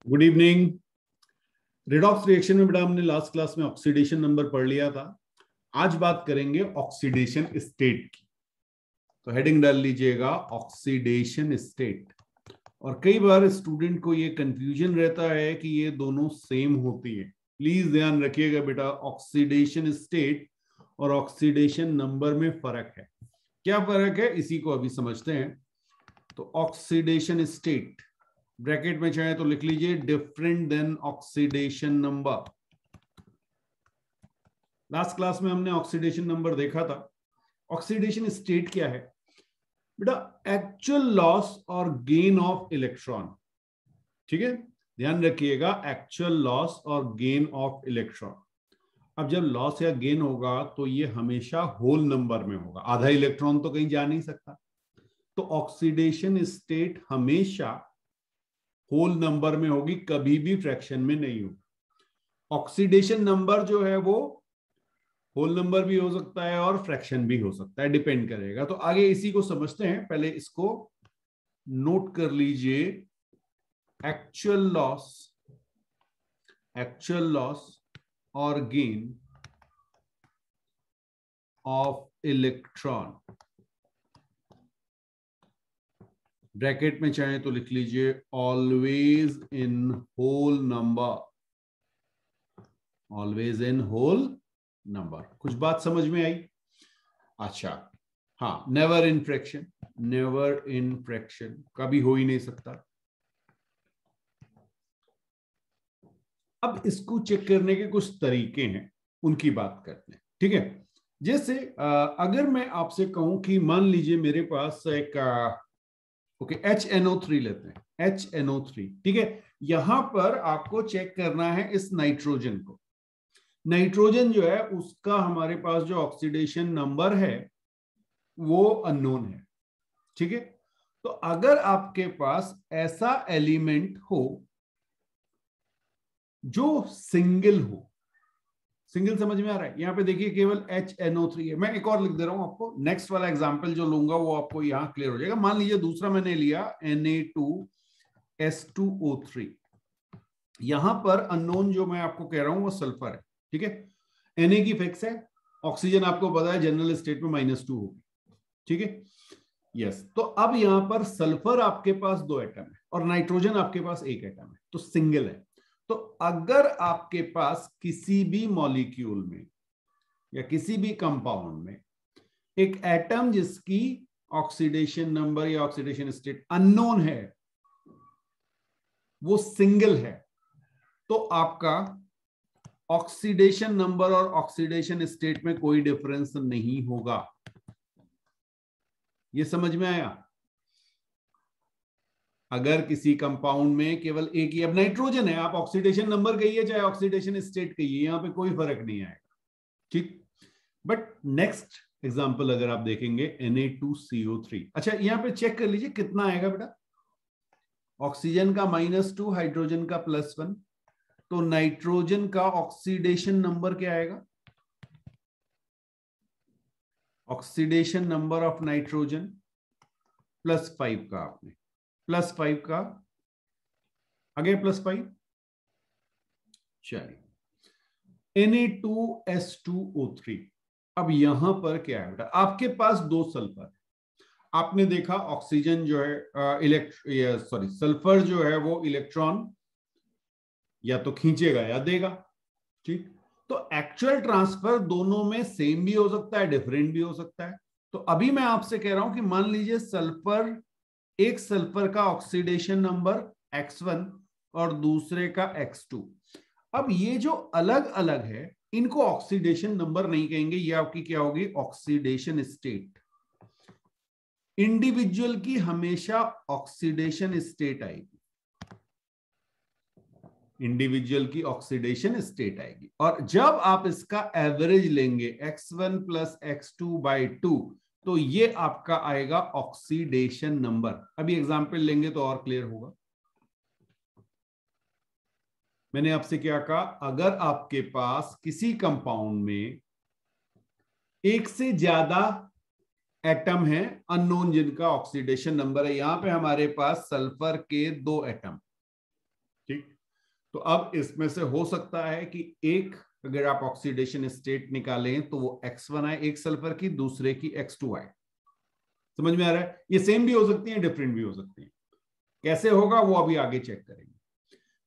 Good evening. Redox reaction में बेटा हमने लास्ट क्लास में ऑक्सीडेशन नंबर पढ़ लिया था। आज बात करेंगे ऑक्सीडेशन स्टेट की। तो हेडिंग डाल लीजिएगा ऑक्सीडेशन स्टेट। और कई बार स्टूडेंट को ये कंफ्यूजन रहता है कि ये दोनों सेम होती है। प्लीज ध्यान रखिएगा बेटा, ऑक्सीडेशन स्टेट और ऑक्सीडेशन नंबर में फर्क है। क्या फर्क है इसी को अभी समझते हैं। तो ऑक्सीडेशन स्टेट ब्रैकेट में चाहे तो लिख लीजिए different then oxidation number. Last class में हमने ऑक्सीडेशन नंबर देखा था। ऑक्सीडेशन स्टेट क्या है बेटा? एक्चुअल लॉस और गेन ऑफ इलेक्ट्रॉन। ठीक है, ध्यान रखिएगा, एक्चुअल लॉस और गेन ऑफ इलेक्ट्रॉन। अब जब लॉस या गेन होगा तो ये हमेशा होल नंबर में होगा, आधा इलेक्ट्रॉन तो कहीं जा नहीं सकता। तो ऑक्सीडेशन स्टेट हमेशा होल नंबर में होगी, कभी भी फ्रैक्शन में नहीं होगी। ऑक्सीडेशन नंबर जो है वो होल नंबर भी हो सकता है और फ्रैक्शन भी हो सकता है, डिपेंड करेगा। तो आगे इसी को समझते हैं, पहले इसको नोट कर लीजिए। एक्चुअल लॉस और गेन ऑफ इलेक्ट्रॉन, ब्रैकेट में चाहे तो लिख लीजिए always in whole number, always in whole number. कुछ बात समझ में आई? अच्छा, हाँ, never in fraction, never in fraction कभी हो ही नहीं सकता। अब इसको चेक करने के कुछ तरीके हैं, उनकी बात करते हैं। ठीक है, जैसे अगर मैं आपसे कहूं कि मान लीजिए मेरे पास एक ओके HNO3 लेते हैं, HNO3। ठीक है, यहां पर आपको चेक करना है इस नाइट्रोजन को। नाइट्रोजन जो है उसका हमारे पास जो ऑक्सीडेशन नंबर है वो अननोन है। ठीक है, तो अगर आपके पास ऐसा एलिमेंट हो जो सिंगल हो, सिंगल समझ में आ रहा है? यहां पे देखिए केवल HNO3 है। मैं एक और लिख दे रहा हूं आपको, नेक्स्ट वाला एग्जांपल जो लूंगा वो आपको यहां क्लियर हो जाएगा। मान लीजिए दूसरा मैंने लिया Na2S2O3। यहां पर अननोन जो मैं आपको कह रहा हूं वो सल्फर है। ठीक है, Na की फिक्स है, ऑक्सीजन आपको पता है जनरल स्टेट में -2 होगी। ठीक है, यस। तो अब यहां पर सल्फर आपके पास 2 एटम है और नाइट्रोजन आपके पास 1 एटम है, तो सिंगल है। तो अगर आपके पास किसी भी मॉलिक्यूल में या किसी भी कंपाउंड में एक एटम जिसकी ऑक्सीडेशन नंबर या ऑक्सीडेशन स्टेट अननोन है, वो सिंगल है, तो आपका ऑक्सीडेशन नंबर और ऑक्सीडेशन स्टेट में कोई डिफरेंस नहीं होगा। ये समझ में आया? अगर किसी कंपाउंड में केवल एक ही, अब नाइट्रोजन है, आप ऑक्सीडेशन नंबर कहिए चाहे ऑक्सीडेशन स्टेट कहिए, यहां पे कोई फर्क नहीं आएगा। ठीक, बट नेक्स्ट एग्जांपल अगर आप देखेंगे Na2CO3। अच्छा, यहां पे चेक कर लीजिए कितना आएगा बेटा। ऑक्सीजन का -2, हाइड्रोजन का +1, तो नाइट्रोजन का ऑक्सीडेशन नंबर क्या आएगा? ऑक्सीडेशन नंबर ऑफ नाइट्रोजन +5 का, आपने +5 का आगे +5। चलिए Na2S2O3। अब यहां पर क्या है बेटा? आपके पास 2 सल्फर। आपने देखा ऑक्सीजन जो है सल्फर जो है वो इलेक्ट्रॉन या तो खींचेगा या देगा। ठीक, तो एक्चुअल ट्रांसफर दोनों में सेम भी हो सकता है, डिफरेंट भी हो सकता है। तो अभी मैं आपसे कह रहा हूं कि मान लीजिए सल्फर, एक सल्फर का ऑक्सीडेशन नंबर X1 और दूसरे का X2। अब ये जो अलग अलग है इनको ऑक्सीडेशन नंबर नहीं कहेंगे, ये आपकी क्या होगी? Oxidation state. इंडिविजुअल की हमेशा ऑक्सीडेशन स्टेट आएगी, इंडिविजुअल की ऑक्सीडेशन स्टेट आएगी। और जब आप इसका एवरेज लेंगे X1 + X2/2, तो ये आपका आएगा ऑक्सीडेशन नंबर। अभी एग्जांपल लेंगे तो और क्लियर होगा। मैंने आपसे क्या कहा? अगर आपके पास किसी कंपाउंड में एक से ज्यादा एटम है अननोन जिनका ऑक्सीडेशन नंबर है, यहां पे हमारे पास सल्फर के 2 एटम। ठीक, तो अब इसमें से हो सकता है कि एक अगर आप ऑक्सीडेशन स्टेट निकालें तो वो X1 आए एक सल्फर की, दूसरे की X2 आए। समझ में आ रहा है? ये सेम भी हो सकती है, डिफरेंट भी हो सकती है। कैसे होगा वो अभी आगे चेक करेंगे।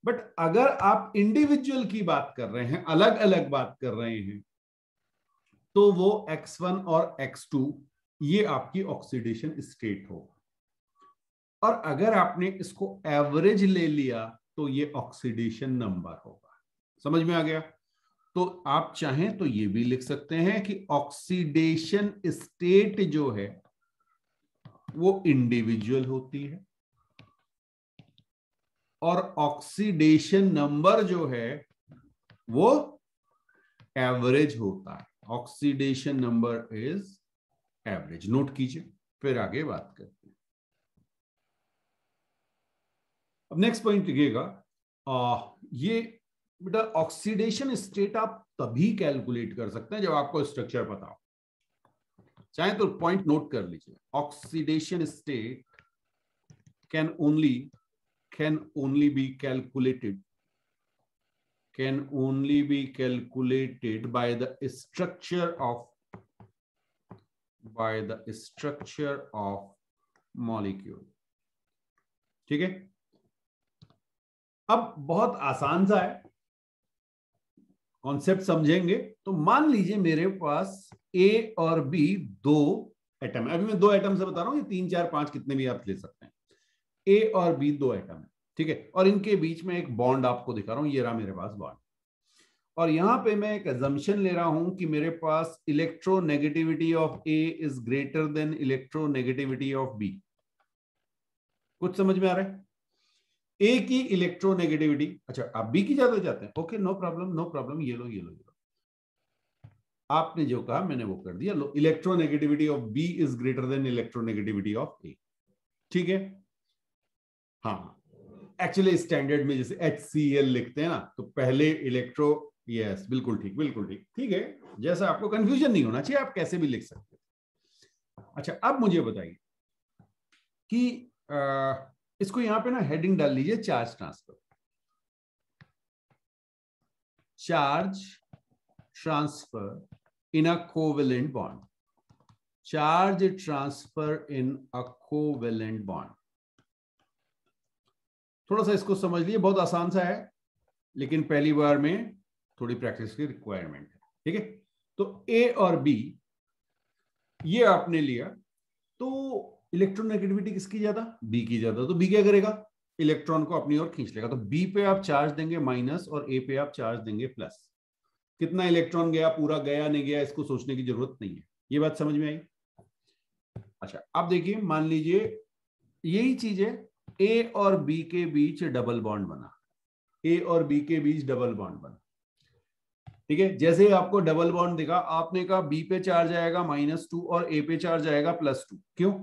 बट अगर आप इंडिविजुअल की बात कर रहे हैं, अलग अलग बात कर रहे हैं, तो वो X1 और X2 ये आपकी ऑक्सीडेशन स्टेट होगा। और अगर आपने इसको एवरेज ले लिया तो ये ऑक्सीडेशन नंबर होगा। समझ में आ गया? तो आप चाहें तो ये भी लिख सकते हैं कि ऑक्सीडेशन स्टेट जो है वो इंडिविजुअल होती है और ऑक्सीडेशन नंबर जो है वो एवरेज होता है। Oxidation number is average. Note कीजिए, फिर आगे बात करते हैं। अब नेक्स्ट पॉइंट लिखिएगा, ये बेटा ऑक्सीडेशन स्टेट आप तभी कैलकुलेट कर सकते हैं जब आपको स्ट्रक्चर पता हो। चाहे तो पॉइंट नोट कर लीजिए, oxidation state can only be calculated by the structure of molecule। ठीक है? अब बहुत आसान सा है, कॉन्सेप्ट समझेंगे तो मान लीजिए मेरे पास ए और बी दो एटम है। अभी मैं दो एटम से बता रहा हूं, ये 3 4 5 कितने भी आप ले सकते हैं। ए और बी दो एटम है, ठीक है? और इनके बीच में एक बॉन्ड आपको दिखा रहा हूं, ये रहा मेरे पास बॉन्ड। और यहां पे मैं एक अजम्पशन ले रहा हूं कि मेरे पास electronegativity of A is greater than electronegativity of B. कुछ समझ में आ रहा है? ए की इलेक्ट्रोनेगेटिविटी, अच्छा आप बी की ज्यादा जाते हैं, ओके नो प्रॉब्लम, ये लो। आपने जो कहा मैंने वो कर दिया। लो, electronegativity of B is greater than electronegativity of A. ठीक है? हाँ, एक्चुअली स्टैंडर्ड में जैसे HCl लिखते हैं ना, तो पहले इलेक्ट्रो, यस बिल्कुल ठीक, ठीक है। जैसा आपको कंफ्यूजन नहीं होना चाहिए, आप कैसे भी लिख सकते हैं। अच्छा, अब मुझे बताइए कि इसको यहां पे ना हेडिंग डाल लीजिए, चार्ज ट्रांसफर। चार्ज ट्रांसफर इन अ कोवेलेंट बॉन्ड। चार्ज ट्रांसफर इन अ कोवेलेंट बॉन्ड। थोड़ा सा इसको समझ लिए, बहुत आसान सा है, लेकिन पहली बार में थोड़ी प्रैक्टिस की रिक्वायरमेंट है। ठीक है? तो ए और बी ये आपने लिया, तो इलेक्ट्रोनेगेटिविटी किसकी ज्यादा? बी की ज्यादा। तो बी क्या करेगा? इलेक्ट्रॉन को अपनी ओर खींच लेगा। तो बी पे आप चार्ज देंगे माइनस और ए पे आप चार्ज देंगे प्लस। कितना इलेक्ट्रॉन गया, पूरा गया नहीं गया, इसको सोचने की जरूरत नहीं है। ये बात समझ में आई? अच्छा, अब देखिए, मान लीजिए यही चीज है, ए और बी के बीच डबल बॉन्ड बना। ए और बी के बीच डबल बॉन्ड बना। ठीक है? जैसे ही आपको डबल बॉन्ड दिखा, आपने कहा बी पे चार्ज आएगा -2 और ए पे चार्ज आएगा +2। क्यों?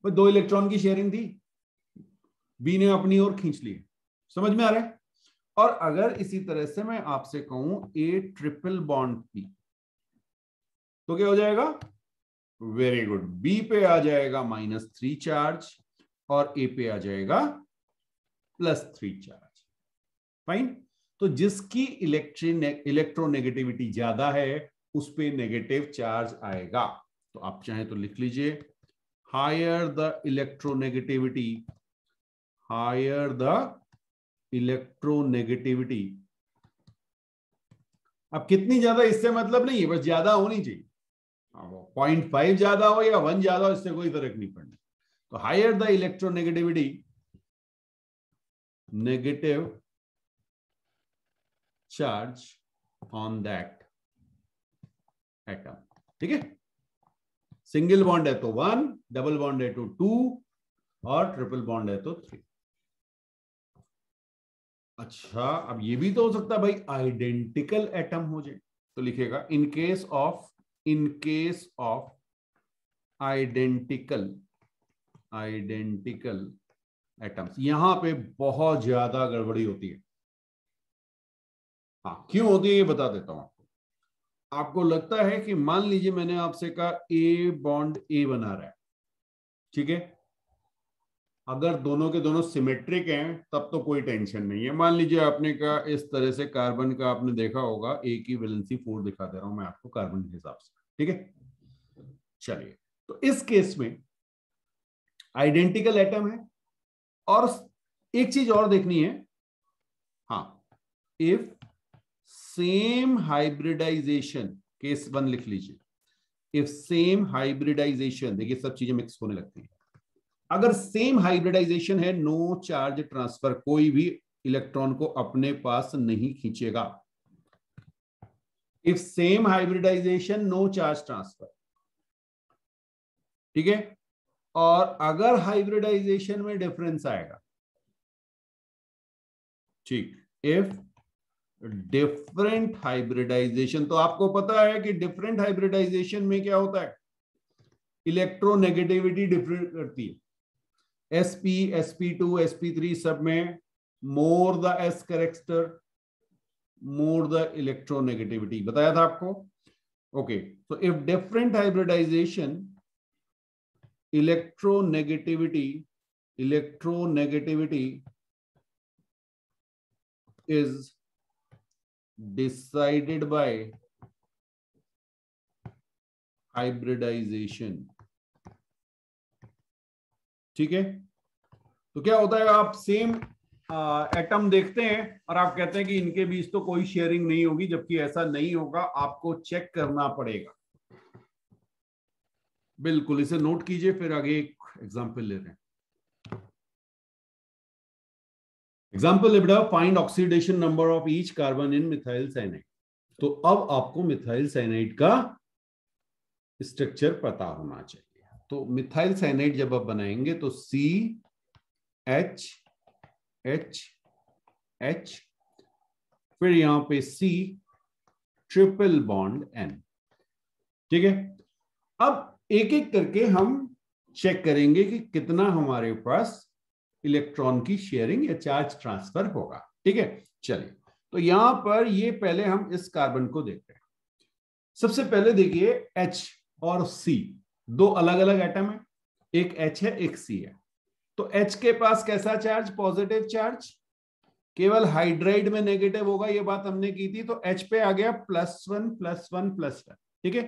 वो दो इलेक्ट्रॉन की शेयरिंग थी, बी ने अपनी ओर खींच ली। समझ में आ रहा है? और अगर इसी तरह से मैं आपसे कहूं ए ट्रिपल बॉन्ड बी, तो क्या हो जाएगा? वेरी गुड, बी पे आ जाएगा -3 चार्ज और ए पे आ जाएगा +3 चार्ज। फाइन। तो जिसकी इलेक्ट्रोनेगेटिविटी ज्यादा है उस पे नेगेटिव चार्ज आएगा। तो आप चाहें तो लिख लीजिए, हायर द इलेक्ट्रोनेगेटिविटी अब कितनी ज्यादा इससे मतलब नहीं है, बस ज्यादा होनी चाहिए। 0.5 ज्यादा हो या 1 ज्यादा हो, इससे कोई फर्क नहीं पड़ना। तो higher the electronegativity, negative charge on that atom. ठीक है? सिंगल बॉन्ड है तो 1, डबल बॉन्ड है तो 2 और ट्रिपल बॉन्ड है तो 3। अच्छा, अब ये भी तो हो सकता है भाई आइडेंटिकल एटम हो जाए। तो लिखेगा in case of identical atoms. यहां पे बहुत ज्यादा गड़बड़ी होती है। हाँ, क्यों होती है ये बता देता हूं आपको। आपको लगता है कि मान लीजिए मैंने आपसे कहा ए बॉन्ड ए बना रहा है, ठीक है? अगर दोनों के दोनों सिमेट्रिक हैं तब तो कोई टेंशन नहीं है। मान लीजिए आपने कहा इस तरह से, कार्बन का आपने देखा होगा, एक ही वैलेंसी 4 दिखा दे रहा हूं मैं आपको कार्बन के हिसाब से, ठीक है। चलिए, तो इस केस में आइडेंटिकल एटम है, और एक चीज और देखनी है, हाँ, इफ सेम हाइब्रिडाइजेशन, केस 1 लिख लीजिए, इफ सेम हाइब्रिडाइजेशन, देखिए सब चीजें मिक्स होने लगती हैं, अगर सेम हाइब्रिडाइजेशन है, नो चार्ज ट्रांसफर, कोई भी इलेक्ट्रॉन को अपने पास नहीं खींचेगा। If same hybridisation, no charge transfer, ठीक है। और अगर हाइब्रिडाइजेशन में डिफरेंस आएगा, ठीक, इफ डिफरेंट हाइब्रिडाइजेशन, तो आपको पता है कि डिफरेंट हाइब्रिडाइजेशन में क्या होता है, इलेक्ट्रोनेगेटिविटी डिफरेंट करती है। sp, sp2, sp3 सब में more the s character, more the electronegativity, बताया था आपको। ओके, तो if different hybridisation, electronegativity is decided by hybridization, ठीक है। तो क्या होता है, आप सेम एटम देखते हैं और आप कहते हैं कि इनके बीच तो कोई शेयरिंग नहीं होगी, जबकि ऐसा नहीं होगा, आपको चेक करना पड़ेगा। बिल्कुल, इसे नोट कीजिए, फिर आगे एक एग्जांपल ले रहे हैं। एग्जाम्पल है बेटा, find oxidation number of each carbon in methyl cyanide. तो अब आपको मिथाइल साइनाइड का स्ट्रक्चर पता होना चाहिए। तो मिथाइल साइनाइड जब आप बनाएंगे तो CH H H, फिर यहां पे C ट्रिपल बॉन्ड N, ठीक है। अब एक एक करके हम चेक करेंगे कि कितना हमारे पास इलेक्ट्रॉन की शेयरिंग या चार्ज ट्रांसफर होगा, ठीक है। चलिए, तो यहां पर ये पहले हम इस कार्बन को देखते हैं। सबसे पहले देखिए H और C, दो अलग अलग एटम है, एक H है एक C है। तो H के पास कैसा चार्ज, पॉजिटिव चार्ज, केवल हाइड्राइड में नेगेटिव होगा, ये बात हमने की थी। तो H पे आ गया +1 +1 +1, ठीक है।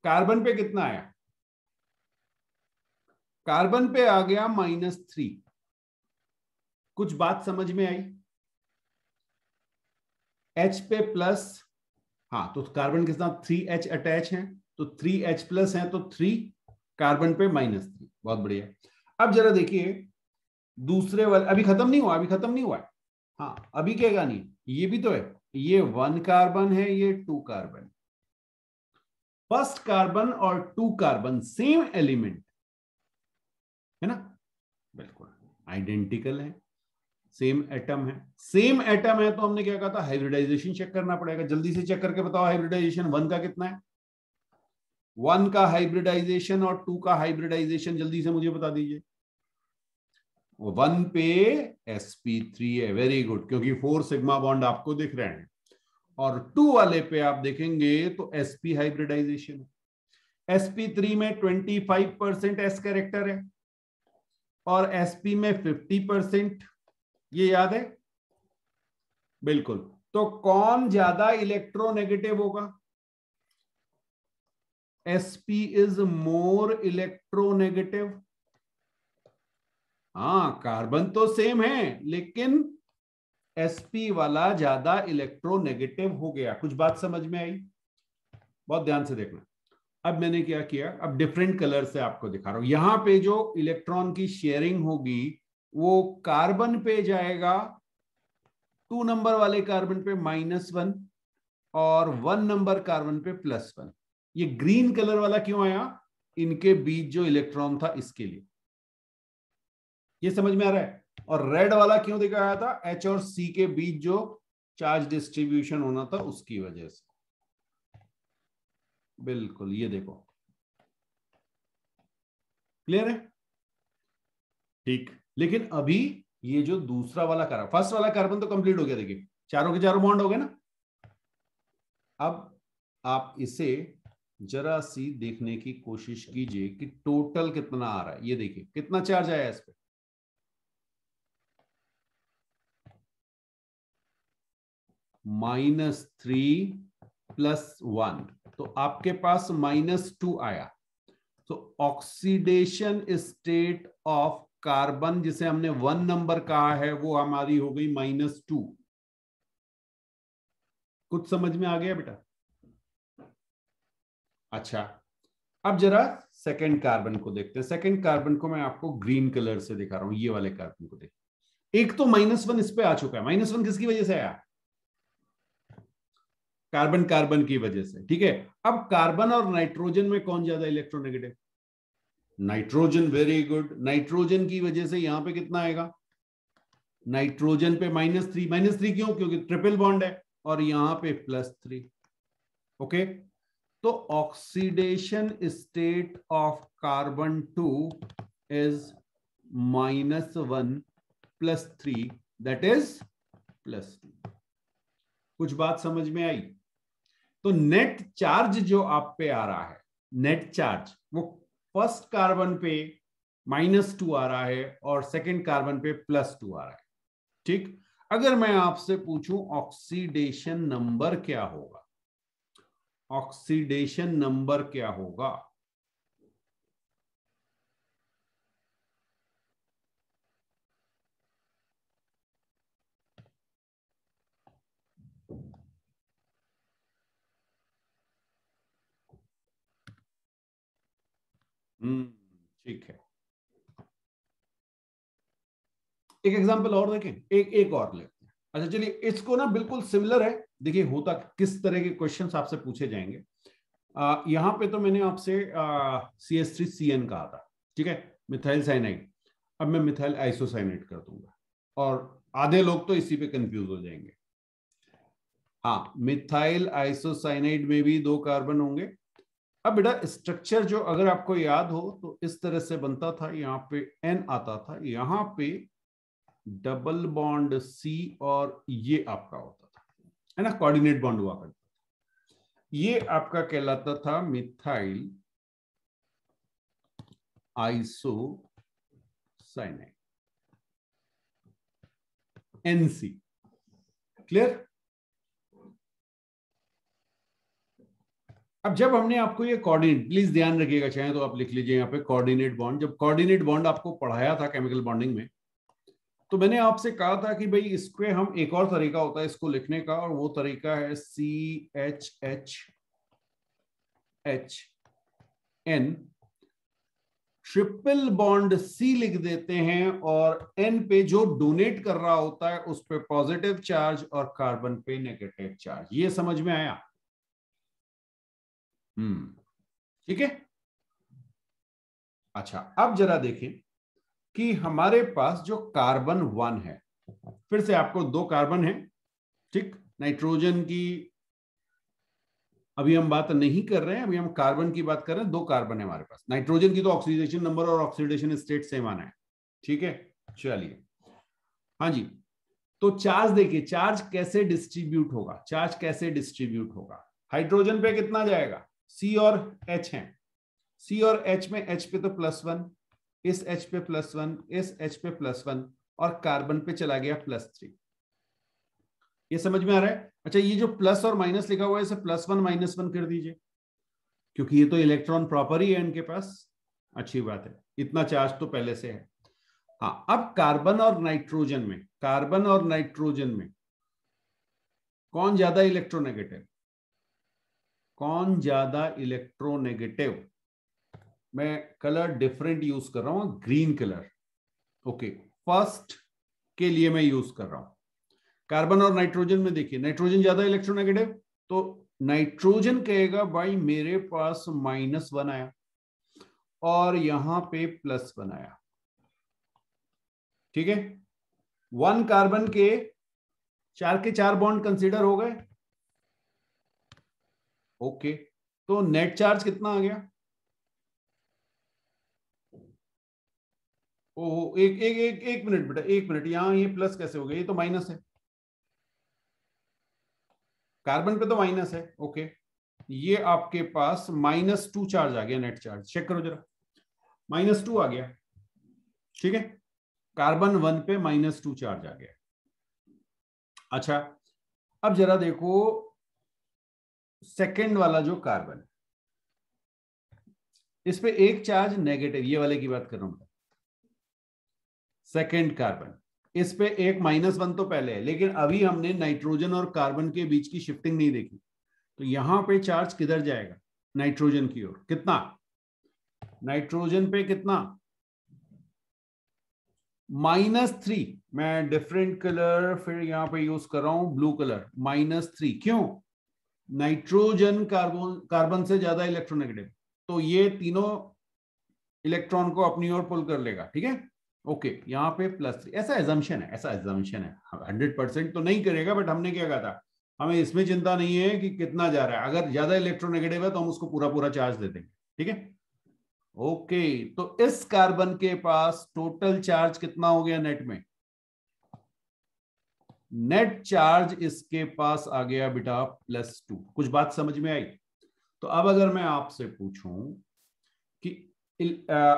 कार्बन पे कितना आया, कार्बन पे आ गया -3। कुछ बात समझ में आई, H पे प्लस, हाँ, तो कार्बन के साथ 3H अटैच है, तो 3H+ है, तो 3, कार्बन पे -3, बहुत बढ़िया। अब जरा देखिए दूसरे वाले, अभी खत्म नहीं हुआ, अभी खत्म नहीं हुआ है, हाँ, अभी क्या नहीं, ये भी तो है, ये 1 कार्बन है, ये 2 कार्बन, फर्स्ट कार्बन और 2 कार्बन सेम एलिमेंट है ना, बिल्कुल आइडेंटिकल है, सेम एटम है, सेम एटम है, तो हमने क्या कहा था, हाइब्रिडाइजेशन चेक करना पड़ेगा। जल्दी से चेक करके बताओ, हाइब्रिडाइजेशन 1 का कितना है, 1 का हाइब्रिडाइजेशन और 2 का हाइब्रिडाइजेशन जल्दी से मुझे बता दीजिए। 1 पे sp3 है, वेरी गुड, क्योंकि 4 सिग्मा बॉन्ड आपको दिख रहे हैं, और 2 वाले पे आप देखेंगे तो sp हाइब्रिडाइजेशन है। sp3 में 25% s कैरेक्टर है और sp में 50%, ये याद है, बिल्कुल। तो कौन ज्यादा इलेक्ट्रोनेगेटिव होगा, sp इज मोर इलेक्ट्रोनेगेटिव। हाँ, कार्बन तो सेम है, लेकिन sp वाला ज्यादा इलेक्ट्रोनेगेटिव हो गया। कुछ बात समझ में आई, बहुत ध्यान से देखना। अब मैंने क्या किया, अब डिफरेंट कलर से आपको दिखा रहा हूं। यहां पे जो इलेक्ट्रॉन की शेयरिंग होगी वो कार्बन पे जाएगा, 2 नंबर वाले कार्बन पे -1 और 1 नंबर कार्बन पे +1। ये ग्रीन कलर वाला क्यों आया, इनके बीच जो इलेक्ट्रॉन था इसके लिए, ये समझ में आ रहा है। और रेड वाला क्यों दिखाया था, H और C के बीच जो चार्ज डिस्ट्रीब्यूशन होना था उसकी वजह से, बिल्कुल, ये देखो, क्लियर है, ठीक। लेकिन अभी ये जो दूसरा वाला कार्बन, फर्स्ट वाला कार्बन तो कंप्लीट हो गया, देखिए चारों के चारों बॉन्ड हो गए ना। अब आप इसे जरा सी देखने की कोशिश कीजिए कि टोटल कितना आ रहा है। ये देखिए कितना चार्ज आया इस पे, -3 + 1, तो आपके पास -2 आया। तो ऑक्सीडेशन स्टेट ऑफ कार्बन, जिसे हमने 1 नंबर कहा है, वो हमारी हो गई -2। कुछ समझ में आ गया बेटा? अच्छा, अब जरा सेकंड कार्बन को देखते हैं। सेकंड कार्बन को मैं आपको ग्रीन कलर से दिखा रहा हूं, ये वाले कार्बन को देखिए। एक तो -1 इस पे आ चुका है। -1 किसकी वजह से आया? कार्बन कार्बन की वजह से, ठीक है। अब कार्बन और नाइट्रोजन में कौन ज्यादा electronegative? Nitrogen. Very good. Nitrogen की वजह से यहां पे कितना आएगा? नाइट्रोजन पे -3। -3 क्यों? क्योंकि ट्रिपल बॉन्ड है, और यहां पे +3। ओके, तो oxidation state of carbon 2 is -1 + 3, that is +2। कुछ बात समझ में आई? तो नेट चार्ज जो आप पे आ रहा है, नेट चार्ज, वो फर्स्ट कार्बन पे -2 आ रहा है और सेकंड कार्बन पे +2 आ रहा है। ठीक, अगर मैं आपसे पूछूं ऑक्सीडेशन नंबर क्या होगा, ऑक्सीडेशन नंबर क्या होगा? ठीक है, एक एग्जांपल और देखें, एक और लेते हैं। अच्छा चलिए, इसको ना बिल्कुल सिमिलर है, देखिए होता किस तरह के क्वेश्चंस आपसे पूछे जाएंगे। यहां पे तो मैंने आपसे CH3CN कहा था, ठीक है, मिथाइल साइनाइड। अब मैं मिथाइल आइसोसाइनेट कर दूंगा, और आधे लोग तो इसी पे कंफ्यूज हो जाएंगे। हाँ, मिथाइल आइसोसाइनाइड में भी 2 कार्बन होंगे। अब बेटा स्ट्रक्चर जो अगर आपको याद हो तो इस तरह से बनता था, यहाँ पे N आता था, यहाँ पे डबल बॉन्ड C, और ये आपका होता था, है ना, कोऑर्डिनेट बॉन्ड हुआ करता था। ये आपका कहलाता था मिथाइल आइसोसाइनाइड, NC। क्लियर? अब जब हमने आपको ये कोऑर्डिनेट, प्लीज ध्यान रखिएगा, चाहे तो आप लिख लीजिए यहाँ पे कोऑर्डिनेट बॉन्ड। जब कोऑर्डिनेट बॉन्ड आपको पढ़ाया था केमिकल बॉन्डिंग में, तो मैंने आपसे कहा था कि भाई इसके हम एक और तरीका होता है इसको लिखने का, और वो तरीका है CHHN, ट्रिपल बॉन्ड C लिख देते हैं, और N पे जो डोनेट कर रहा होता है उस पे पॉजिटिव चार्ज और कार्बन पे नेगेटिव चार्ज। ये समझ में आया? ठीक है। अच्छा, अब जरा देखें कि हमारे पास जो कार्बन 1 है, फिर से आपको 2 कार्बन है, ठीक। नाइट्रोजन की अभी हम बात नहीं कर रहे हैं, अभी हम कार्बन की बात कर रहे हैं। 2 कार्बन है हमारे पास। नाइट्रोजन की तो ऑक्सीडेशन नंबर और ऑक्सीडेशन स्टेट सेम आना है, ठीक है। चलिए, हाँ जी, तो चार्ज देखिए, चार्ज कैसे डिस्ट्रीब्यूट होगा, चार्ज कैसे डिस्ट्रीब्यूट होगा। हाइड्रोजन पे कितना जाएगा? C और H है, C और H में H पे तो +1, इस H पे +1, इस H पे +1, और कार्बन पे चला गया +3। ये समझ में आ रहा है? अच्छा, ये जो प्लस और माइनस लिखा हुआ है, इसे +1 -1 कर दीजिए, क्योंकि ये तो इलेक्ट्रॉन प्रॉपर ही है इनके पास। अच्छी बात है, इतना चार्ज तो पहले से है। हाँ, अब कार्बन और नाइट्रोजन में, कार्बन और नाइट्रोजन में कौन ज्यादा इलेक्ट्रोनेगेटिव? कौन ज्यादा इलेक्ट्रोनेगेटिव? मैं कलर डिफरेंट यूज कर रहा हूं, ग्रीन कलर। ओके, फर्स्ट के लिए मैं यूज कर रहा हूं। कार्बन और नाइट्रोजन में देखिए, नाइट्रोजन ज्यादा इलेक्ट्रोनेगेटिव, तो नाइट्रोजन कहेगा भाई मेरे पास -1 आया और यहां पे +1 आया, ठीक है। 1 कार्बन के 4 के 4 बॉन्ड कंसीडर हो गए। ओके, तो नेट चार्ज कितना आ गया? ओहो, एक एक एक एक मिनट बेटा, एक मिनट, यहां ये प्लस कैसे हो गया? ये तो माइनस है, कार्बन पे तो माइनस है। ओके, ये आपके पास -2 चार्ज आ गया, नेट चार्ज चेक करो जरा, -2 आ गया, ठीक है। कार्बन 1 पे -2 चार्ज आ गया। अच्छा, अब जरा देखो सेकंड वाला जो कार्बन, इस पे एक चार्ज नेगेटिव, ये वाले की बात कर रहा हूं, सेकंड कार्बन, इस पे एक -1 तो पहले है, लेकिन अभी हमने नाइट्रोजन और कार्बन के बीच की शिफ्टिंग नहीं देखी, तो यहां पे चार्ज किधर जाएगा, नाइट्रोजन की ओर। कितना, नाइट्रोजन पे कितना, -3। मैं डिफरेंट कलर फिर यहां पे यूज कर रहा हूं, ब्लू कलर, -3। क्यों, नाइट्रोजन कार्बन से ज्यादा इलेक्ट्रोनेगेटिव, तो ये तीनों इलेक्ट्रॉन को अपनी ओर पुल कर लेगा। ठीक है, ओके, यहाँ पे +3, ऐसा एजम्पशन है, ऐसा एजम्पशन है। 100% तो नहीं करेगा, बट हमने क्या कहा था, हमें इसमें चिंता नहीं है कि कितना जा रहा है, अगर ज्यादा इलेक्ट्रोनेगेटिव है तो हम उसको पूरा पूरा चार्ज दे देंगे। ठीक है, ओके, तो इस कार्बन के पास टोटल चार्ज कितना हो गया नेट में, नेट चार्ज इसके पास आ गया बेटा +2। कुछ बात समझ में आई? तो अब अगर मैं आपसे पूछूं कि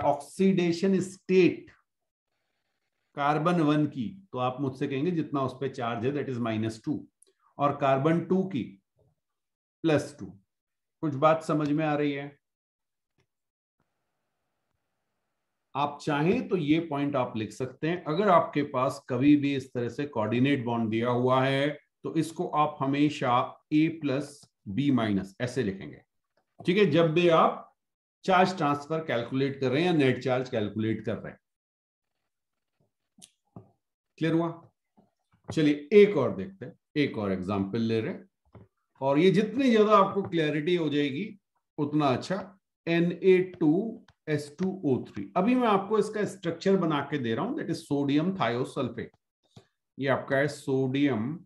ऑक्सीडेशन स्टेट कार्बन 1 की, तो आप मुझसे कहेंगे जितना उस पर चार्ज है दैट इज -2, और कार्बन 2 की +2। कुछ बात समझ में आ रही है? आप चाहें तो ये पॉइंट आप लिख सकते हैं, अगर आपके पास कभी भी इस तरह से कोऑर्डिनेट बॉन्ड दिया हुआ है तो इसको आप हमेशा A+B- ऐसे लिखेंगे। ठीक है, जब भी आप चार्ज ट्रांसफर कैलकुलेट कर रहे हैं या नेट चार्ज कैलकुलेट कर रहे हैं। क्लियर हुआ? चलिए एक और देखते हैं, एक और एग्जांपल ले रहे हैं, और ये जितनी ज्यादा आपको क्लैरिटी हो जाएगी उतना अच्छा। Na2S2O3, अभी मैं आपको इसका स्ट्रक्चर बना के दे रहा हूं, दैट इज सोडियम थायोसल्फेट। ये आपका है सोडियम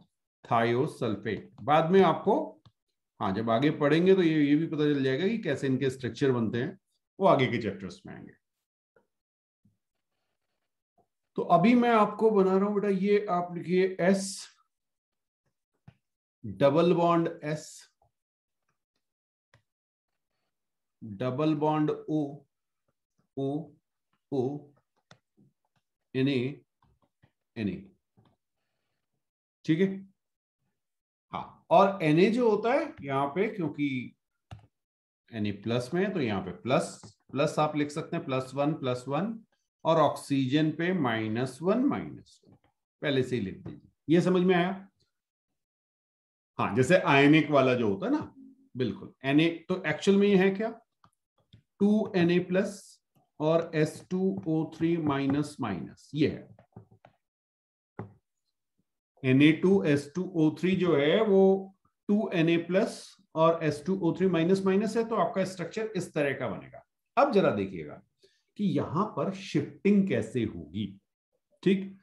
थायोसल्फेट। बाद में आपको, हाँ, जब आगे पढ़ेंगे तो ये भी पता चल जाएगा कि कैसे इनके स्ट्रक्चर बनते हैं, वो आगे के चैप्टर्स में आएंगे। तो अभी मैं आपको बना रहा हूं बेटा, ये आप लिखिए S double bond S double bond O O O Na Na। ठीक है, हाँ, और Na जो होता है यहाँ पे, क्योंकि Na प्लस में है तो यहाँ पे प्लस प्लस आप लिख सकते हैं, +1 और ऑक्सीजन पे -1 पहले से ही लिख दीजिए। ये समझ में आया? हाँ, जैसे आयनिक वाला जो होता है ना, बिल्कुल Na, तो एक्चुअल में ये है क्या, 2Na+ और S2O3-, ये है Na2S2O3 जो है वो 2Na+ और S2O3-, है, तो आपका स्ट्रक्चर इस तरह का बनेगा। अब जरा देखिएगा कि यहां पर शिफ्टिंग कैसे होगी। ठीक,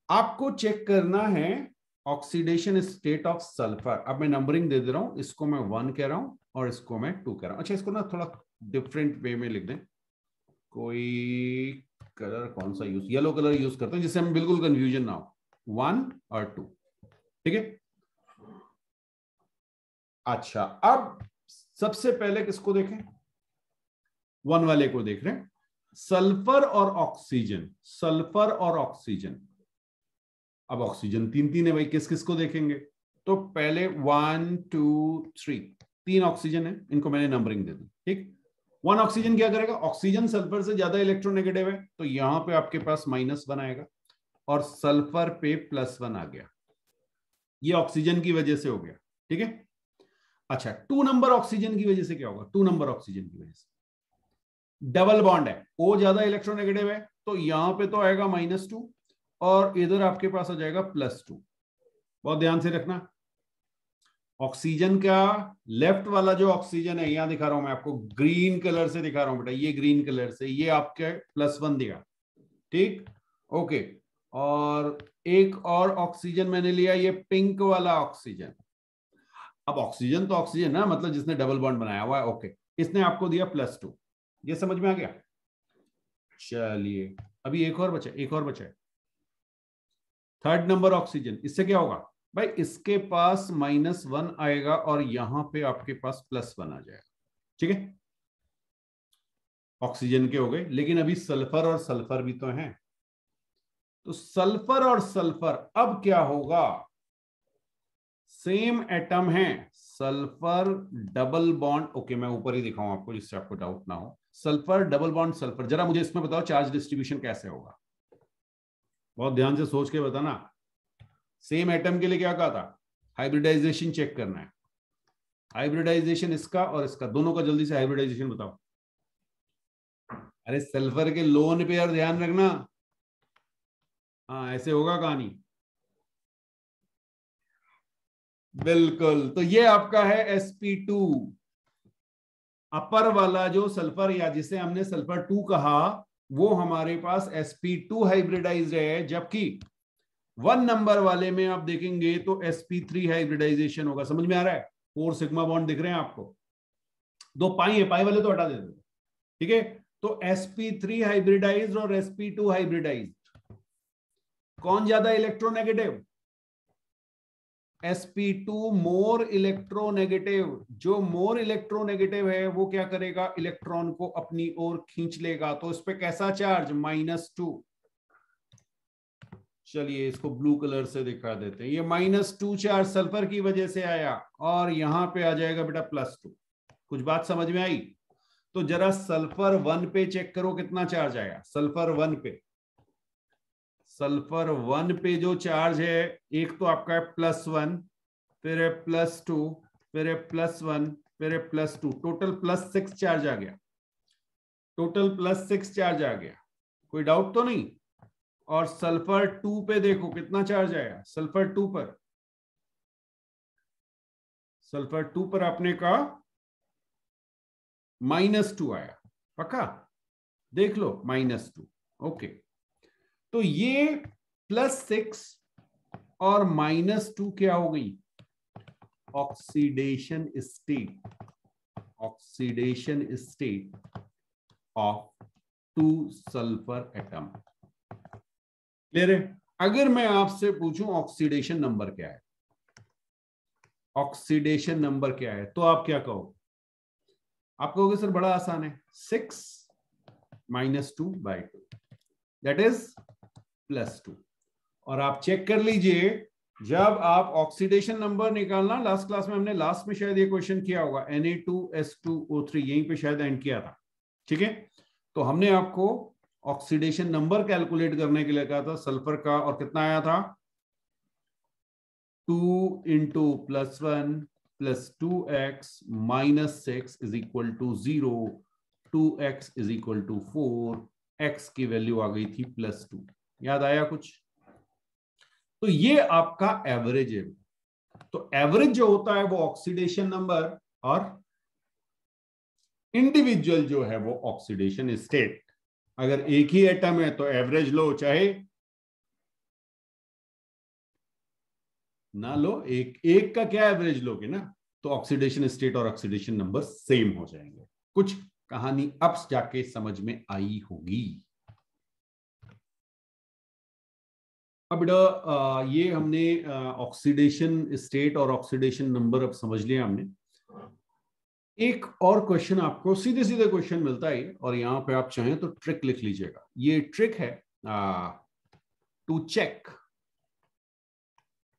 आपको चेक करना है ऑक्सीडेशन स्टेट ऑफ सल्फर। अब मैं नंबरिंग दे दे रहा हूं, इसको मैं 1 कह रहा हूं और इसको मैं 2 कह रहा हूं। अच्छा, इसको ना थोड़ा डिफरेंट वे में लिख दें, कोई कलर कौन सा यूज, येलो कलर यूज करते हैं जिससे हमें बिल्कुल कंफ्यूजन ना हो, 1 और 2। ठीक है, अच्छा, अब सबसे पहले किसको देखें, 1 वाले को देख रहे हैं, सल्फर और ऑक्सीजन, सल्फर और ऑक्सीजन। अब ऑक्सीजन 3 है भाई, किस किस को देखेंगे, तो पहले 1 2 3, 3 ऑक्सीजन है, इनको मैंने नंबरिंग दे दी। ठीक, 1 ऑक्सीजन क्या करेगा, ऑक्सीजन सल्फर से ज्यादा इलेक्ट्रोनेगेटिव है, तो यहां पे आपके पास -1 आएगा, और सल्फर पे +1 आ गया, ये ऑक्सीजन की वजह से हो गया। ठीक है, अच्छा, 2 नंबर ऑक्सीजन की वजह से क्या होगा, 2 नंबर ऑक्सीजन की वजह से डबल बॉन्ड है, O ज्यादा इलेक्ट्रोनेगेटिव है, तो यहां पे तो आएगा -2 और इधर आपके पास आ जाएगा +2। बहुत ध्यान से रखना, ऑक्सीजन का लेफ्ट वाला जो ऑक्सीजन है, यहां दिखा रहा हूं मैं आपको, ग्रीन कलर से दिखा रहा हूं बेटा, ये ग्रीन कलर से, ये आपके +1 दिया। ठीक, ओके, और एक और ऑक्सीजन मैंने लिया, ये पिंक वाला ऑक्सीजन। अब ऑक्सीजन तो ऑक्सीजन ना, मतलब जिसने डबल बॉन्ड बनाया हुआ है, ओके, इसने आपको दिया +2। ये समझ में आ गया? चलिए, अभी एक और बचा, एक और बचा है, थर्ड नंबर ऑक्सीजन। इससे क्या होगा भाई, इसके पास -1 आएगा और यहां पे आपके पास +1 आ जाएगा। ठीक है, ऑक्सीजन के हो गए, लेकिन अभी सल्फर और सल्फर भी तो हैं, तो सल्फर और सल्फर अब क्या होगा, सेम एटम है, सल्फर डबल बॉन्ड, ओके मैं ऊपर ही दिखाऊं आपको जिससे आपको डाउट ना हो, सल्फर डबल बॉन्ड सल्फर, जरा मुझे इसमें बताओ चार्ज डिस्ट्रीब्यूशन कैसे होगा, बहुत ध्यान से सोच के बताना। सेम एटम के लिए क्या कहा था, हाइब्रिडाइजेशन चेक करना है, हाइब्रिडाइजेशन इसका और इसका, दोनों का जल्दी से हाइब्रिडाइजेशन बताओ। अरे सल्फर के लोन पे यार ध्यान रखना, हाँ ऐसे होगा कहानी, बिल्कुल। तो ये आपका है sp2, अपर वाला जो सल्फर या जिसे हमने सल्फर 2 कहा, वो हमारे पास sp2 हाइब्रिडाइज्ड है, जबकि 1 नंबर वाले में आप देखेंगे तो sp3 हाइब्रिडाइजेशन होगा। समझ में आ रहा है, 4 सिग्मा बॉन्ड दिख रहे हैं आपको, 2 पाई है, पाई वाले तो हटा देते, ठीक है। तो sp3 हाइब्रिडाइज्ड और sp2 हाइब्रिडाइज्ड, कौन ज्यादा इलेक्ट्रोनेगेटिव, sp2 मोर इलेक्ट्रोनेगेटिव। जो मोर इलेक्ट्रोनेगेटिव है वो क्या करेगा, इलेक्ट्रॉन को अपनी ओर खींच लेगा, तो इस पे कैसा चार्ज, -2। चलिए इसको ब्लू कलर से दिखा देते हैं, ये -2 चार्ज सल्फर की वजह से आया, और यहां पे आ जाएगा बेटा +2। कुछ बात समझ में आई? तो जरा सल्फर 1 पे चेक करो कितना चार्ज आया, सल्फर 1 पे, सल्फर 1 पे जो चार्ज है, एक तो आपका है +1, फिर है +2, फिर है +1, फिर है +2, टोटल +6 चार्ज आ गया, टोटल +6 चार्ज आ गया, कोई डाउट तो नहीं। और सल्फर 2 पे देखो कितना चार्ज आया, सल्फर 2 पर, सल्फर 2 पर आपने कहा -2 आया, पक्का देख लो, -2, ओके। तो ये +6 और -2 क्या हो गई, oxidation state, oxidation state of 2 sulphur atom. Clear है? अगर मैं आपसे पूछूं ऑक्सीडेशन नंबर क्या है, ऑक्सीडेशन नंबर क्या है, तो आप क्या कहोगे? आप कहोगे सर बड़ा आसान है, 6 - 2/2, दैट इज +2। और आप चेक कर लीजिए, जब आप ऑक्सीडेशन नंबर निकालना, लास्ट क्लास में हमने लास्ट में शायद ये क्वेश्चन किया होगा, Na2S2O3, यहीं पे शायद एंड किया था, ठीक है। तो हमने आपको ऑक्सीडेशन नंबर कैलकुलेट करने के लिए कहा था सल्फर का, और कितना आया था, 2 × +1 + 2x - 6 = 0, 2x = 4, x की वैल्यू आ गई थी +2। याद आया कुछ? तो ये आपका एवरेज है। तो एवरेज जो होता है वो ऑक्सीडेशन नंबर, और इंडिविजुअल जो है वो ऑक्सीडेशन स्टेट। अगर एक ही एटम है तो एवरेज लो, चाहे ना लो, एक का क्या एवरेज लोगे ना, तो ऑक्सीडेशन स्टेट और ऑक्सीडेशन नंबर सेम हो जाएंगे। कुछ कहानी अब जाके समझ में आई होगी। अब ये हमने ऑक्सीडेशन स्टेट और ऑक्सीडेशन नंबर अब समझ लिया हमने। एक और क्वेश्चन आपको सीधे सीधे क्वेश्चन मिलता है, और यहां पे आप चाहें तो ट्रिक लिख लीजिएगा। ये ट्रिक है to check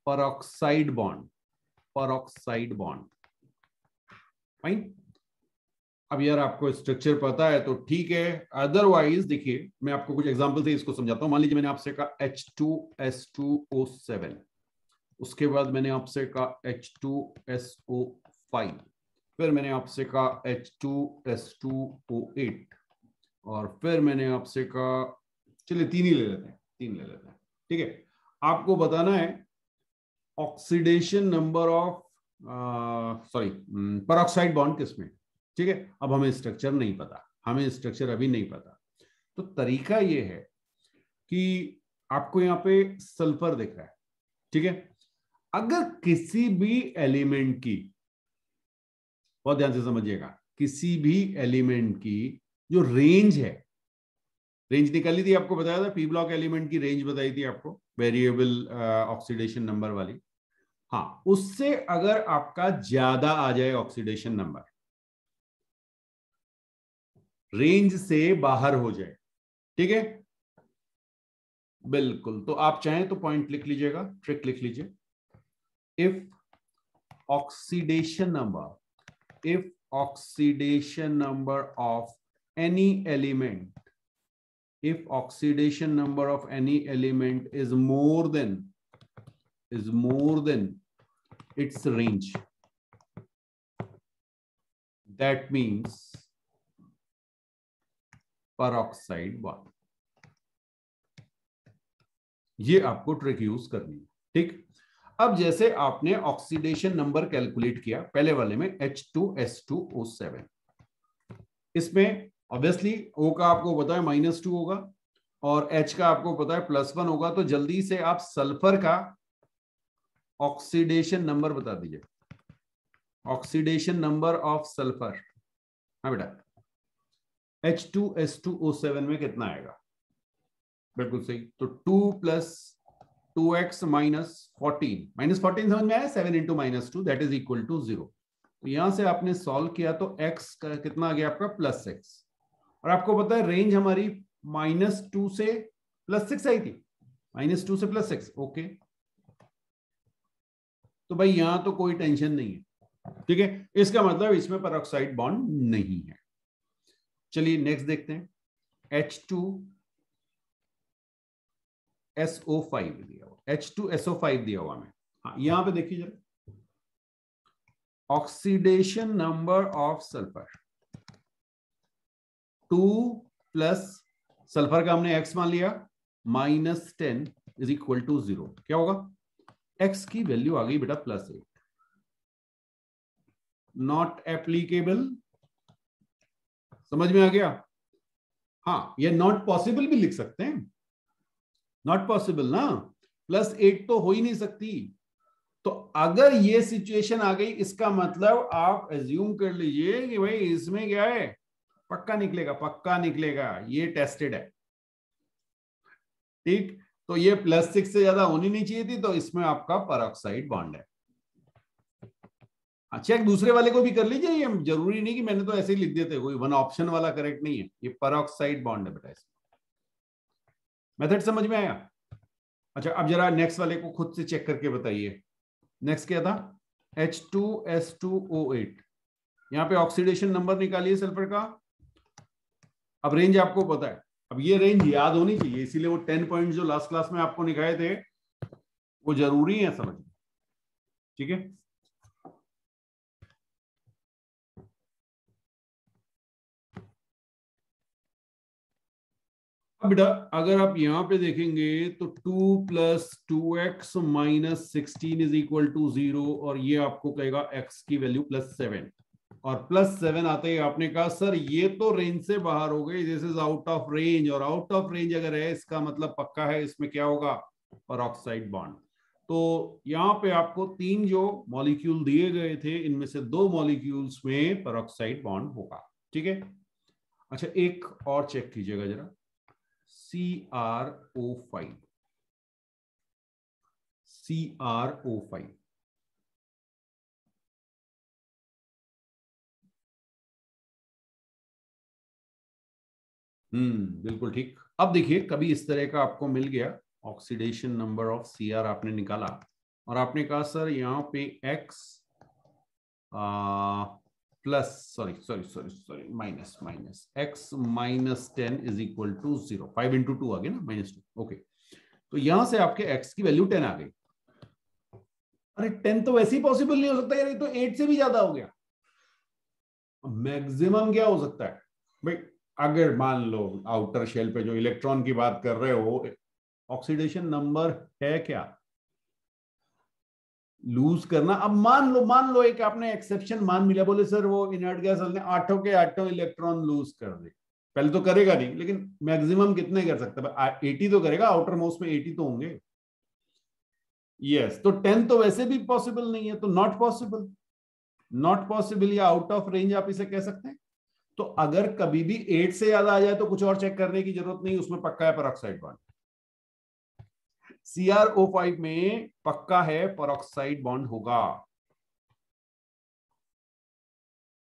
peroxide bond, peroxide bond, fine. अब यार आपको स्ट्रक्चर पता है तो ठीक है, अदरवाइज देखिए मैं आपको कुछ एग्जांपल से इसको समझाता हूं। मान लीजिए मैंने आपसे कहा H2S2O7, उसके बाद मैंने आपसे कहा H2SO5, फिर मैंने आपसे कहा H2S2O8, और फिर मैंने आपसे कहा, चलिए 3 ही ले लेते हैं, 3 ले लेते हैं, ठीक है। आपको बताना है oxidation number of peroxide bond किसमें, ठीक है। अब हमें स्ट्रक्चर नहीं पता, हमें स्ट्रक्चर अभी नहीं पता, तो तरीका ये है कि आपको यहां पे सल्फर दिख रहा है, ठीक है। अगर किसी भी एलिमेंट की, बहुत ध्यान से समझिएगा, किसी भी एलिमेंट की जो रेंज है, रेंज निकाली थी आपको, बताया था पी ब्लॉक एलिमेंट की रेंज बताई थी आपको, वेरिएबल ऑक्सीडेशन नंबर वाली, हाँ, उससे अगर आपका ज्यादा आ जाए ऑक्सीडेशन नंबर, रेंज से बाहर हो जाए, ठीक है, बिल्कुल, तो आप चाहें तो पॉइंट लिख लीजिएगा, ट्रिक लिख लीजिए। If oxidation number, if oxidation number of any element, if oxidation number of any element is more than its range, that means peroxide bond. ये आपको ट्रिक यूज करनी है, ठीक। अब जैसे आपने ऑक्सीडेशन नंबर कैलकुलेट किया पहले वाले में H2S2O7, इसमें ऑब्वियसली O का आपको पता है -2 होगा और H का आपको पता है +1 होगा, तो जल्दी से आप सल्फर का ऑक्सीडेशन नंबर बता दीजिए। ऑक्सीडेशन नंबर ऑफ सल्फर, हाँ बेटा, H2S2O7 में कितना आएगा? बिल्कुल सही, तो 2 + 2x - 14, -14 समझ में आया, 7 × -2 दैट इज इक्वल टू 0। तो यहां से आपने सॉल्व किया तो x का कितना आ गया आपका +6, और आपको पता है रेंज हमारी -2 से +6 आई थी, -2 से +6, ओके। तो भाई यहां तो कोई टेंशन नहीं है, ठीक है, इसका मतलब इसमें पेरोक्साइड बॉन्ड नहीं है। चलिए नेक्स्ट देखते हैं, H2SO5 दिया हुआ, H2SO5 दिया हुआ में, हाँ यहां पे देखिए जरा, oxidation number of sulphur 2 + sulphur का हमने x मान लिया -10 इज इक्वल टू 0, क्या होगा? x की वैल्यू आ गई बेटा +8, नॉट एप्लीकेबल, समझ में आ गया? हाँ, ये नॉट पॉसिबल भी लिख सकते हैं, नॉट पॉसिबल ना, +8 तो हो ही नहीं सकती। तो अगर ये सिचुएशन आ गई, इसका मतलब आप एज्यूम कर लीजिए कि भाई इसमें क्या है, पक्का निकलेगा, पक्का निकलेगा, ये टेस्टेड है, ठीक। तो ये +6 से ज्यादा होनी नहीं चाहिए थी, तो इसमें आपका पेरोक्साइड बॉन्ड है। चेक दूसरे वाले को भी कर लीजिए, ये जरूरी नहीं कि मैंने तो ऐसे ही लिख दिए थे, कोई वन ऑप्शन वाला करेक्ट नहीं है, ये पेरोक्साइड बॉन्ड है बेटा। इसमें मेथड समझ में आया? अच्छा, अब जरा नेक्स्ट वाले को खुद से चेक करके बताइए। नेक्स्ट क्या था? H2S2O8, यहां पे ऑक्सीडेशन नंबर निकालिए सल्फर का। अब रेंज आपको पता है, अब ये रेंज याद होनी चाहिए, इसीलिए वो 10 पॉइंट जो लास्ट क्लास में आपको निकाले थे वो जरूरी है समझना, ठीक है। अब बेटा अगर आप यहां पे देखेंगे तो 2 + 2x - 16 इज इक्वल टू 0, और ये आपको कहेगा x की वैल्यू +7, और +7 आते ही आपने कहा सर ये तो रेंज से बाहर हो गई, this is out of range, और आउट ऑफ रेंज अगर है इसका मतलब पक्का है इसमें क्या होगा, पेरोक्साइड बॉन्ड। तो यहाँ पे आपको 3 जो मॉलिक्यूल दिए गए थे, इनमें से 2 मॉलिक्यूल्स में पेरोक्साइड बॉन्ड होगा, ठीक है। अच्छा, एक और चेक कीजिएगा जरा, CrO5, CrO5, बिल्कुल ठीक। अब देखिए, कभी इस तरह का आपको मिल गया, ऑक्सीडेशन नंबर ऑफ Cr आपने निकाला, और आपने कहा सर यहाँ पे x plus sorry minus x -10 is equal to 0, 5 × 2 आ गया ना, -2, ओके। तो यहां से आपके x की वैल्यू 10 आ गई। अरे 10 तो वैसे ही पॉसिबल नहीं हो सकता यार, ये तो 8 से भी ज्यादा हो गया। मैक्सिमम क्या हो सकता है भाई, अगर मान लो आउटर शेल पे जो इलेक्ट्रॉन की बात कर रहे हो, ऑक्सीडेशन नंबर है क्या, लूज करना। अब मान लो एक आपने एक्सेप्शन मान मिला, बोले सर वो इनर्ट गैस ने 8 के 8 इलेक्ट्रॉन लूज कर दे, पहले तो करेगा नहीं, लेकिन मैक्सिमम कितने कर सकता है? 80 तो करेगा, आउटर मोस्ट में 80 तो होंगे। यस, तो 10 तो वैसे भी पॉसिबल नहीं है, तो नॉट पॉसिबल, नॉट पॉसिबल या आउट ऑफ रेंज आप इसे कह सकते हैं। तो अगर कभी भी 8 से ज्यादा आ जाए तो कुछ और चेक करने की जरूरत नहीं, उसमें पक्का है पेरोक्साइड बॉन्ड। CrO5 में पक्का है पेरोक्साइड बॉन्ड होगा,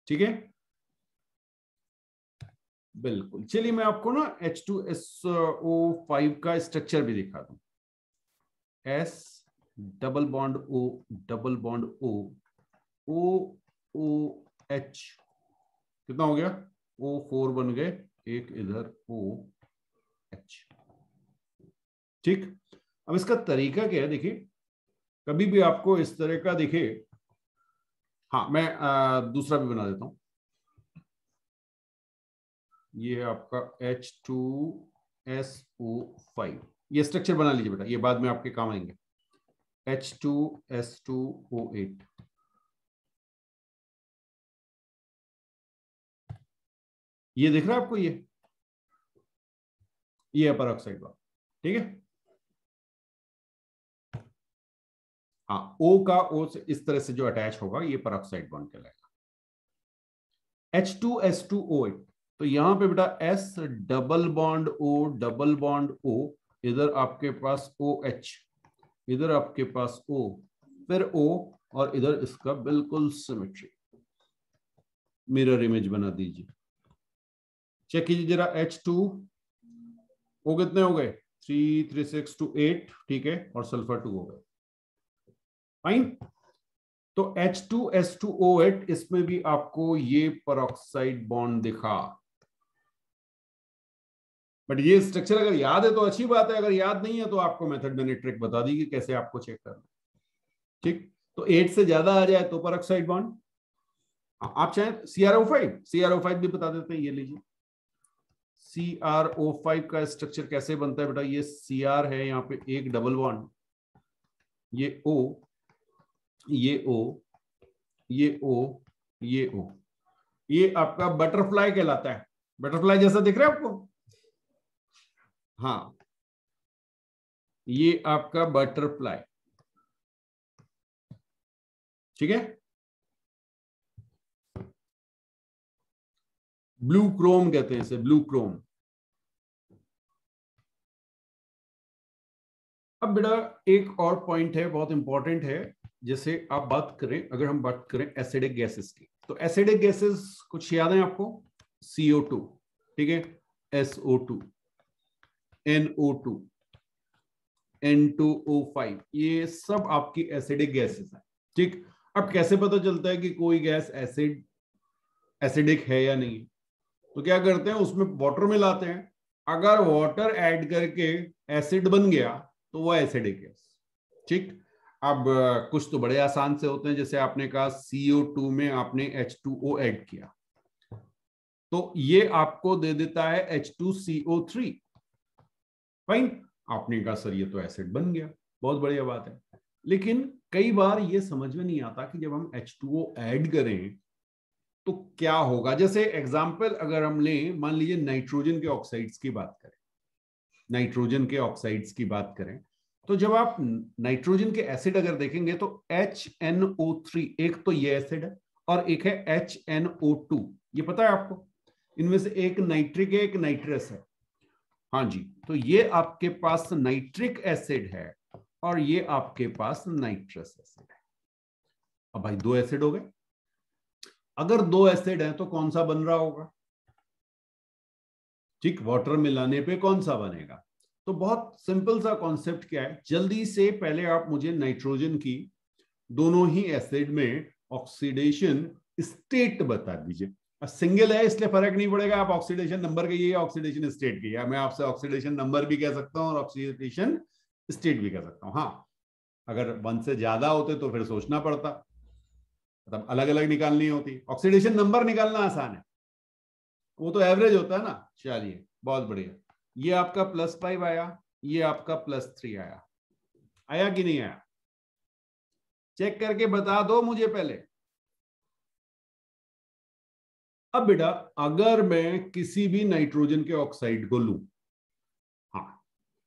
ठीक है, बिल्कुल। चलिए मैं आपको ना H2SO5 का स्ट्रक्चर भी दिखा दूं। S double bond O double bond O OOH कितना हो गया, O4 बन गए, एक इधर OH। ठीक, अब इसका तरीका क्या है देखिए, कभी भी आपको इस तरह का दिखे, हाँ मैं दूसरा भी बना देता हूं, ये है आपका H2SO5, ये स्ट्रक्चर बना लीजिए बेटा, ये बाद में आपके काम आएंगे। H2S2O8, ये दिख रहा है आपको, ये है परऑक्साइड बॉन्ड, ठीक है। हाँ, O का O से इस तरह से जो अटैच होगा ये परऑक्साइड बॉन्ड कहलाएगा। H2S2O8, तो यहां पे बेटा S डबल बॉन्ड O, इधर आपके पास OH, इधर आपके पास O, फिर O, और इधर इसका बिल्कुल सिमेट्री, मिरर इमेज बना दीजिए। चेक कीजिए जरा, H2O कितने हो गए, 3 3 6 2 8, ठीक है, और सल्फर 2 हो गए, फाइन। तो H2S2O8, इसमें भी आपको ये परऑक्साइड बॉन्ड दिखा, बट ये स्ट्रक्चर अगर याद है तो अच्छी बात है, अगर याद नहीं है तो आपको मेथड मैंने ट्रिक बता दी कि कैसे आपको चेक करना, ठीक। तो 8 से ज्यादा आ जाए तो परऑक्साइड बॉन्ड, आप चाहें CrO5 भी बता देते हैं, ये लीजिए। CrO5 का स्ट्रक्चर कैसे बनता है बेटा, ये Cr है, यहाँ पे एक डबल बॉन्ड, ये O, ये O, ये O, ये O, ये आपका बटरफ्लाई कहलाता है। बटरफ्लाई जैसा दिख रहा है आपको, हाँ, ये आपका बटरफ्लाई, ठीक है। ब्लू क्रोम कहते हैं इसे, ब्लू क्रोम। अब बेटा एक और पॉइंट है, बहुत इंपॉर्टेंट है, जैसे आप बात करें, अगर हम बात करें एसिडिक गैसेस की, तो एसिडिक गैसेस कुछ याद है आपको, CO2, ठीक है, SO2, NO2, N2O5, ये सब आपकी एसिडिक गैसेस है, ठीक। अब कैसे पता चलता है कि कोई गैस एसिडिक है या नहीं, तो क्या करते हैं, उसमें वाटर मिलाते हैं, अगर वाटर ऐड करके एसिड बन गया तो वो एसिडिक गैस, ठीक। अब कुछ तो बड़े आसान से होते हैं, जैसे आपने कहा CO2 में आपने H2O ऐड किया, तो ये आपको दे देता है H2CO3, फाइन। आपने कहा सर ये तो एसिड बन गया, बहुत बढ़िया बात है। लेकिन कई बार ये समझ में नहीं आता कि जब हम H2O ऐड करें तो क्या होगा। जैसे एग्जाम्पल अगर हम लें, मान लीजिए नाइट्रोजन के ऑक्साइड्स की बात करें, नाइट्रोजन के ऑक्साइड्स की बात करें, तो जब आप नाइट्रोजन के एसिड अगर देखेंगे तो HNO3, एक तो ये एसिड है और एक है HNO2, ये पता है आपको, इनमें से एक नाइट्रिक है, एक नाइट्रस है, हाँ जी। तो ये आपके पास नाइट्रिक एसिड है और ये आपके पास नाइट्रस एसिड है। अब भाई दो एसिड हो गए, अगर दो एसिड है तो कौन सा बन रहा होगा, ठीक, वाटर मिलाने पे कौन सा बनेगा। तो बहुत सिंपल सा कॉन्सेप्ट क्या है, जल्दी से पहले आप मुझे नाइट्रोजन की दोनों ही एसिड में ऑक्सीडेशन स्टेट बता दीजिए। सिंगल है इसलिए फर्क नहीं पड़ेगा, आप ऑक्सीडेशन नंबर कहिए, ऑक्सीडेशन स्टेट कहिए, मैं आपसे ऑक्सीडेशन नंबर भी कह सकता हूं और ऑक्सीडेशन स्टेट भी कह सकता हूं। हाँ, अगर 1 से ज्यादा होते तो फिर सोचना पड़ता, मतलब अलग अलग निकालनी होती। ऑक्सीडेशन नंबर निकालना आसान है, वो तो एवरेज होता है ना। चलिए बहुत बढ़िया, ये आपका +5 आया, ये आपका +3 आया, आया कि नहीं आया, चेक करके बता दो मुझे पहले। अब बेटा अगर मैं किसी भी नाइट्रोजन के ऑक्साइड को लूं, हाँ,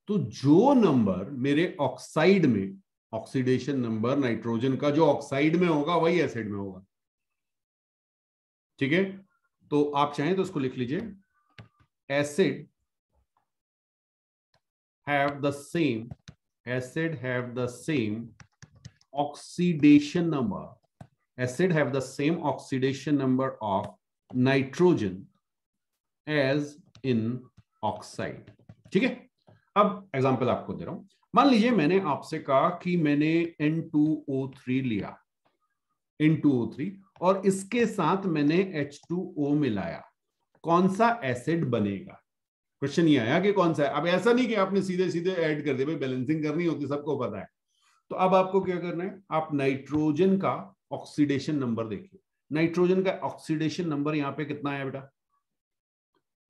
तो जो नंबर मेरे ऑक्साइड में, ऑक्सीडेशन नंबर नाइट्रोजन का जो ऑक्साइड में होगा वही एसिड में होगा, ठीक है। तो आप चाहें तो इसको लिख लीजिए, acid have the same oxidation number, acid have the same oxidation number of nitrogen as in oxide, ठीक है। अब एग्जांपल आपको दे रहा हूं, मान लीजिए मैंने आपसे कहा कि मैंने N2O3 लिया, N2O3 और इसके साथ मैंने H2O मिलाया, कौन सा एसिड बनेगा? क्वेश्चन ये आया कि कौन सा है। अब ऐसा नहीं कि आपने सीधे सीधे ऐड कर दिया, भाई बैलेंसिंग करनी होती सबको पता है। तो अब आपको क्या करना है, आप नाइट्रोजन का ऑक्सीडेशन नंबर देखिए। नाइट्रोजन का ऑक्सीडेशन नंबर यहाँ पे कितना है बेटा?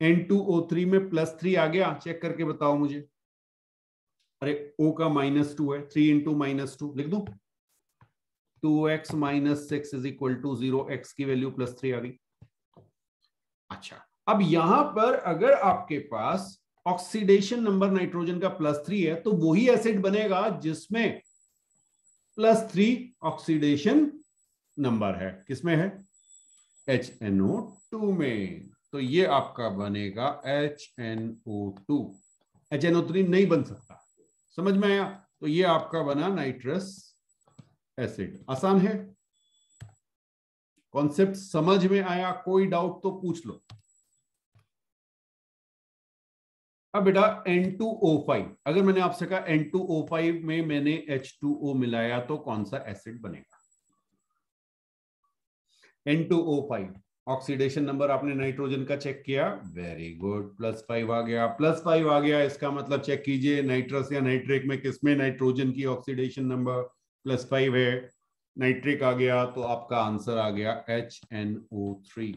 N2O3 में +3 आ गया, चेक करके बताओ मुझे। अरे O का -2 है, 3 इंटू -2 लिख दो, 2x - 6 = 0, x की वैल्यू +3 आ गई। अच्छा, अब यहां पर अगर आपके पास ऑक्सीडेशन नंबर नाइट्रोजन का +3 है तो वही एसिड बनेगा जिसमें +3 ऑक्सीडेशन नंबर है। किसमें है? HNO2 में। तो ये आपका बनेगा HNO2। HNO3 नहीं बन सकता, समझ में आया? तो ये आपका बना नाइट्रस एसिड। आसान है, कॉन्सेप्ट समझ में आया? कोई डाउट तो पूछ लो। अब बेटा N2O5, अगर मैंने आपसे कहा N2O5 में मैंने H2O मिलाया तो कौन सा एसिड बनेगा? N2O5 ऑक्सीडेशन नंबर आपने नाइट्रोजन का चेक किया, वेरी गुड, +5 आ गया, +5 आ गया। इसका मतलब चेक कीजिए नाइट्रस या नाइट्रिक में किसमें नाइट्रोजन की ऑक्सीडेशन नंबर +5 है, नाइट्रिक आ गया, तो आपका आंसर आ गया HNO3।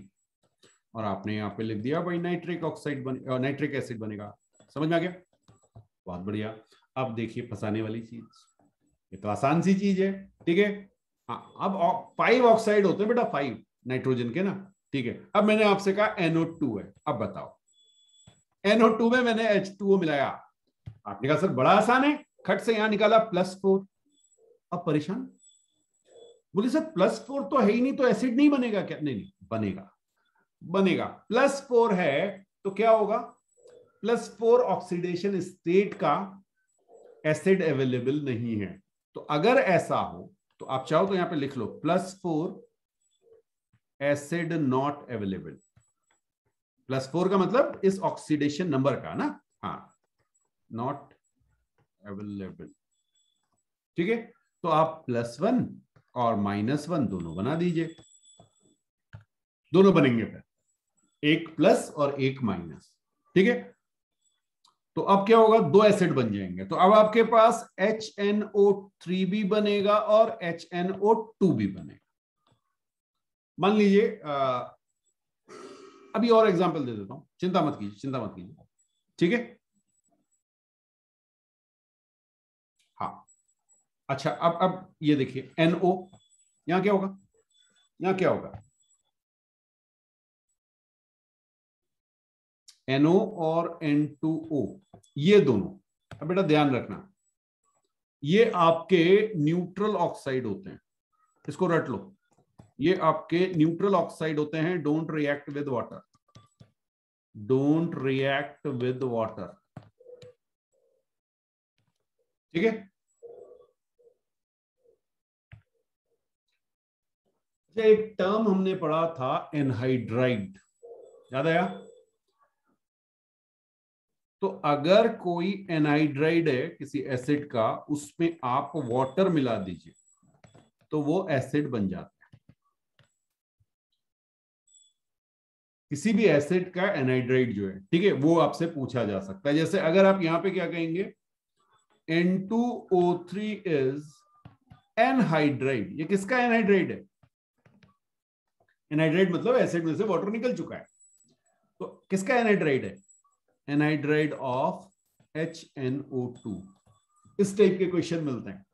और आपने यहाँ पे लिख दिया भाई नाइट्रिक ऑक्साइड नाइट्रिक एसिड बनेगा। समझ में आ गया? बहुत बढ़िया। अब देखिए फंसाने वाली चीज, ये तो आसान सी चीज है, ठीक है। हाँ, अब 5 ऑक्साइड होते हैं बेटा, 5 नाइट्रोजन के ना, ठीक है। अब मैंने आपसे कहा NO2 है, अब बताओ NO2 में मैंने H2O मिलाया। आपने कहा सर बड़ा आसान है, खट से यहां निकाला +4। अब परेशान, बोले सर +4 तो है ही नहीं, तो एसिड नहीं बनेगा क्या? नहीं नहीं बनेगा, बनेगा। +4 है तो क्या होगा? +4 ऑक्सीडेशन स्टेट का एसिड अवेलेबल नहीं है। तो अगर ऐसा हो तो आप चाहो तो यहां पे लिख लो +4 एसिड नॉट अवेलेबल। +4 का मतलब इस ऑक्सीडेशन नंबर का ना, हाँ, नॉट अवेलेबल, ठीक है। तो आप +1 और -1 दोनों बना दीजिए, दोनों बनेंगे फिर, एक प्लस और एक माइनस, ठीक है। तो अब क्या होगा? 2 एसिड बन जाएंगे। तो अब आपके पास HNO3 भी बनेगा और HNO2 भी बनेगा। मान लीजिए अभी और एग्जांपल दे देता हूं, चिंता मत कीजिए, चिंता मत कीजिए, ठीक है। हाँ, अच्छा, अब ये देखिए NO, यहां क्या होगा? यहां क्या होगा? NO और N2O, ये दोनों, अब बेटा ध्यान रखना, ये आपके न्यूट्रल ऑक्साइड होते हैं, इसको रट लो। ये आपके न्यूट्रल ऑक्साइड होते हैं, don't react with water, don't react with water, ठीक है। एक टर्म हमने पढ़ा था एनहाइड्राइड, याद आया? तो अगर कोई एनहाइड्राइड है किसी एसिड का, उसमें आप वाटर मिला दीजिए तो वो एसिड बन जाता है। किसी भी एसिड का एनहाइड्राइड जो है, ठीक है, वो आपसे पूछा जा सकता है। जैसे अगर आप यहां पे क्या कहेंगे, N2O3 इज एनहाइड्राइड, ये किसका एनहाइड्राइड है? एनहाइड्राइड मतलब एसिड में से वाटर निकल चुका है, तो किसका एनहाइड्राइड है? Anhydride of HNO2। इस टाइप के क्वेश्चन मिलते हैं।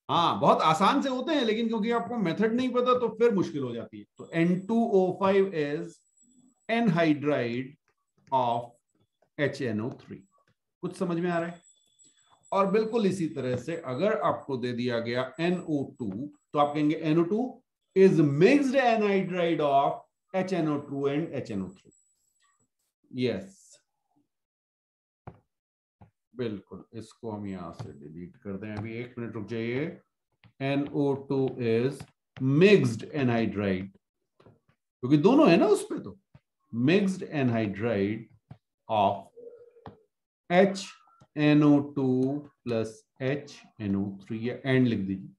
हाँ, बहुत आसान से होते हैं, लेकिन क्योंकि आपको मेथड नहीं पता तो फिर मुश्किल हो जाती है। तो N2O5 is anhydride of HNO3। कुछ समझ में आ रहा है? और बिल्कुल इसी तरह से अगर आपको दे दिया गया NO2, तो आप कहेंगे NO2 is mixed anhydride of HNO2 and HNO3। Yes, बिल्कुल, इसको हम यहां से डिलीट कर दें। अभी 1 मिनट रुक जाइए। NO2 इज मिक्स्ड एनहाइड्राइड, क्योंकि दोनों है ना उस पे, तो mixed anhydride of HNO2 plus HNO3, या एंड लिख दीजिए।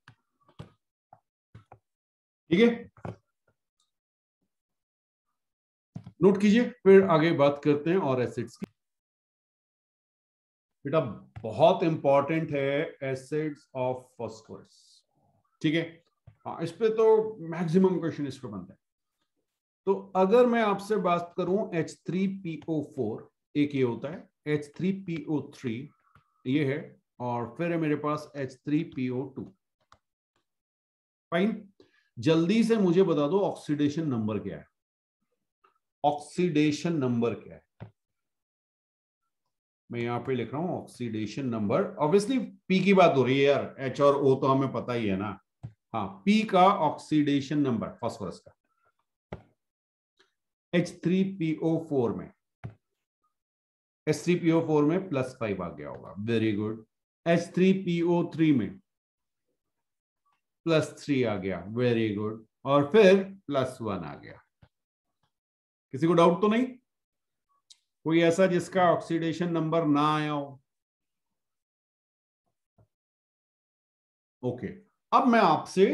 ठीक है, नोट कीजिए, फिर आगे बात करते हैं और एसिड्स की। बेटा बहुत इंपॉर्टेंट है एसिड्स ऑफ फास्फोरस, ठीक है। हाँ, इस पे तो मैक्सिमम क्वेश्चन इस पे बनता है। तो अगर मैं आपसे बात करूं H3PO4, एक ये होता है, H3PO3 ये है, और फिर है मेरे पास H3PO2। फाइन, जल्दी से मुझे बता दो ऑक्सीडेशन नंबर क्या है, ऑक्सीडेशन नंबर क्या है। मैं यहां पे लिख रहा हूं ऑक्सीडेशन नंबर, ऑब्वियसली पी की बात हो रही है यार, एच और ओ तो हमें पता ही है ना। हाँ, पी का ऑक्सीडेशन नंबर फास्फोरस का H3PO4 में, H3PO4 में +5 आ गया होगा, वेरी गुड। H3PO3 में +3 आ गया, वेरी गुड, और फिर +1 आ गया। किसी को डाउट तो नहीं, कोई ऐसा जिसका ऑक्सीडेशन नंबर ना आया हो? ओके, अब मैं आपसे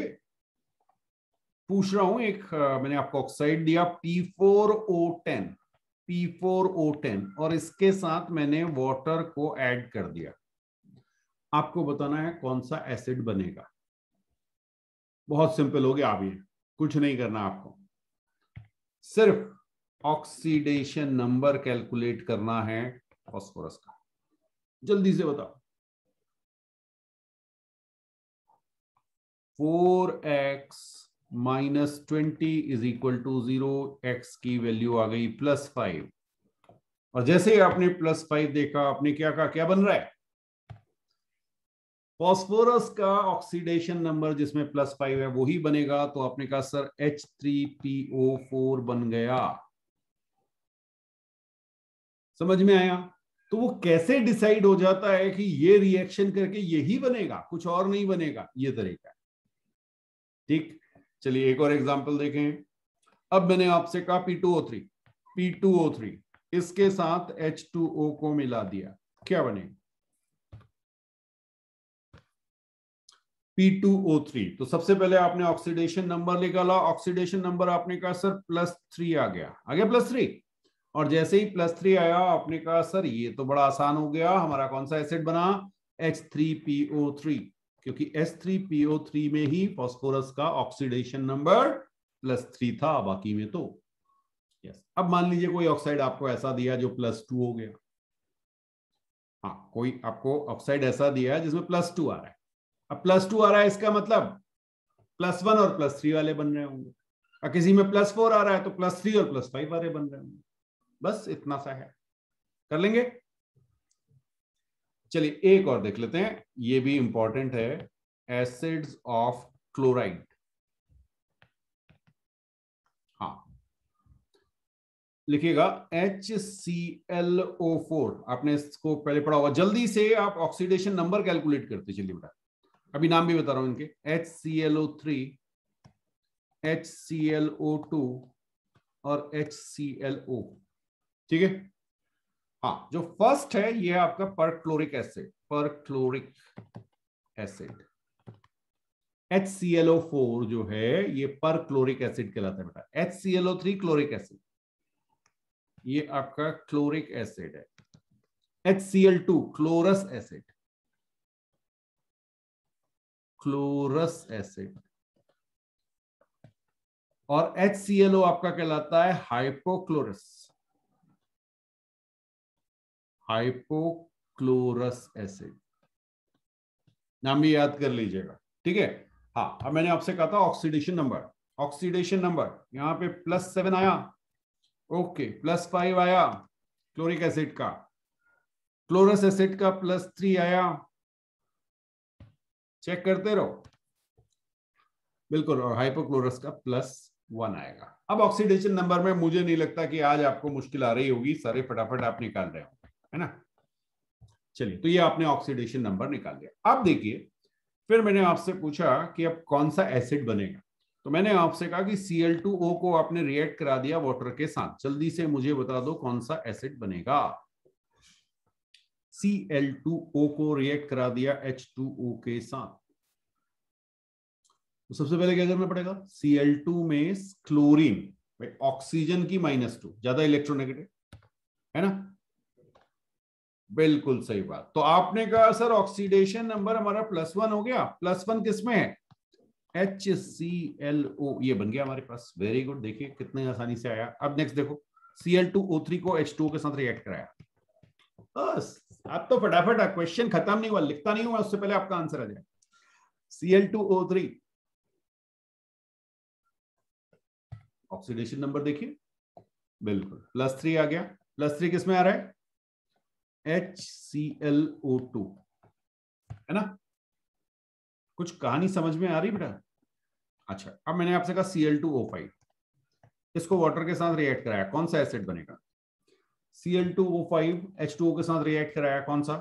पूछ रहा हूं, एक मैंने आपको ऑक्साइड दिया P4O10, P4O10, और इसके साथ मैंने वाटर को ऐड कर दिया। आपको बताना है कौन सा एसिड बनेगा। बहुत सिंपल हो गया, आप ये कुछ नहीं करना आपको, सिर्फ ऑक्सीडेशन नंबर कैलकुलेट करना है फास्फोरस का। जल्दी से बताओ। 4x -20 is equal to 0, x की वैल्यू आ गई +5, और जैसे ही आपने +5 देखा, आपने क्या कहा, क्या बन रहा है? फास्फोरस का ऑक्सीडेशन नंबर जिसमें +5 है वही बनेगा, तो आपने कहा सर H3PO4 बन गया। समझ में आया? तो वो कैसे डिसाइड हो जाता है कि ये रिएक्शन करके यही बनेगा, कुछ और नहीं बनेगा, ये तरीका है। ठीक, चलिए एक और एग्जांपल देखें। अब मैंने आपसे कहा P2O3, P2O3 इसके साथ H2O को मिला दिया, क्या बनेगा? P2O3। तो सबसे पहले आपने ऑक्सीडेशन नंबर निकाला, ऑक्सीडेशन नंबर आपने कहा सर +3 आ गया, +3, और जैसे ही +3 आया आपने कहा सर ये तो बड़ा आसान हो गया, हमारा कौन सा एसिड बना? H3PO3, क्योंकि H3PO3 में ही फास्फोरस का ऑक्सीडेशन नंबर +3 था, बाकी में तो यस। अब मान लीजिए कोई ऑक्साइड आपको ऐसा दिया जो +2 हो गया। हाँ, कोई आपको ऑक्साइड ऐसा दिया है जिसमें +2 आ रहा है। अब +2 आ रहा है, इसका मतलब +1 और +3 वाले बन रहे होंगे, और किसी में +4 आ रहा है तो +3 और +5 वाले बन रहे होंगे। बस इतना सा है, कर लेंगे। चलिए एक और देख लेते हैं, ये भी इंपॉर्टेंट है, एसिड्स ऑफ क्लोराइड। हाँ, लिखिएगा HClO4, आपने इसको पहले पढ़ा होगा। जल्दी से आप ऑक्सीडेशन नंबर कैलकुलेट करते चलिए बेटा, अभी नाम भी बता रहा हूं इनके, HClO3, HClO2 और HClO, ठीक है। हाँ, जो फर्स्ट है ये आपका perchloric acid, perchloric acid HClO4 जो है ये परक्लोरिक एसिड कहलाता है बेटा। HClO3 क्लोरिक एसिड, ये आपका क्लोरिक एसिड है। HCl2 chlorous acid, chlorous acid, और HClO आपका कहलाता है हाइपोक्लोरस, हाइपोक्लोरस एसिड, नाम भी याद कर लीजिएगा, ठीक है। हाँ, अब मैंने आपसे कहा था ऑक्सीडेशन नंबर, ऑक्सीडेशन नंबर यहां पे +7 आया, ओके, +5 आया क्लोरिक एसिड का, क्लोरस एसिड का +3 आया, चेक करते रहो, बिल्कुल, और हाइपोक्लोरस का +1 आएगा। अब ऑक्सीडेशन नंबर में मुझे नहीं लगता कि आज आपको मुश्किल आ रही होगी, सारे फटाफट आप निकाल रहे हो, है ना। चलिए, तो ये आपने ऑक्सीडेशन नंबर निकाल लिया। अब देखिए, फिर मैंने आपसे पूछा कि अब कौन सा एसिड बनेगा, तो मैंने आपसे कहा कि Cl2O को आपने रिएक्ट करा दिया वाटर के साथ, जल्दी से मुझे बता दो कौन सा एसिड बनेगा। Cl2O को रिएक्ट करा दिया H2O के साथ, तो सबसे पहले क्या करना पड़ेगा, Cl2 में क्लोरीन, भाई ऑक्सीजन की -2, ज्यादा इलेक्ट्रोनेगेटिव है ना, बिल्कुल सही बात। तो आपने कहा सर ऑक्सीडेशन नंबर हमारा +1 हो गया, +1 किसमें है, HClO, ये बन गया हमारे पास, वेरी गुड। देखिए कितने आसानी से आया। अब नेक्स्ट देखो, Cl2O3 को H2O के साथ रिएक्ट कराया, बस आप तो फटाफट, क्वेश्चन खत्म नहीं हुआ, लिखता नहीं हुआ, उससे पहले आपका आंसर आ जाए। Cl2O3 ऑक्सीडेशन नंबर देखिए, बिल्कुल +3 आ गया। +3 किसमें आ रहा है, HClO2, है ना। कुछ कहानी समझ में आ रही बेटा। अच्छा, अब मैंने आपसे कहा Cl2O5, इसको वाटर के साथ रिएक्ट कराया, कौन सा एसिड बनेगा, Cl2O5 H2O के साथ रिएक्ट कराया, कौन सा,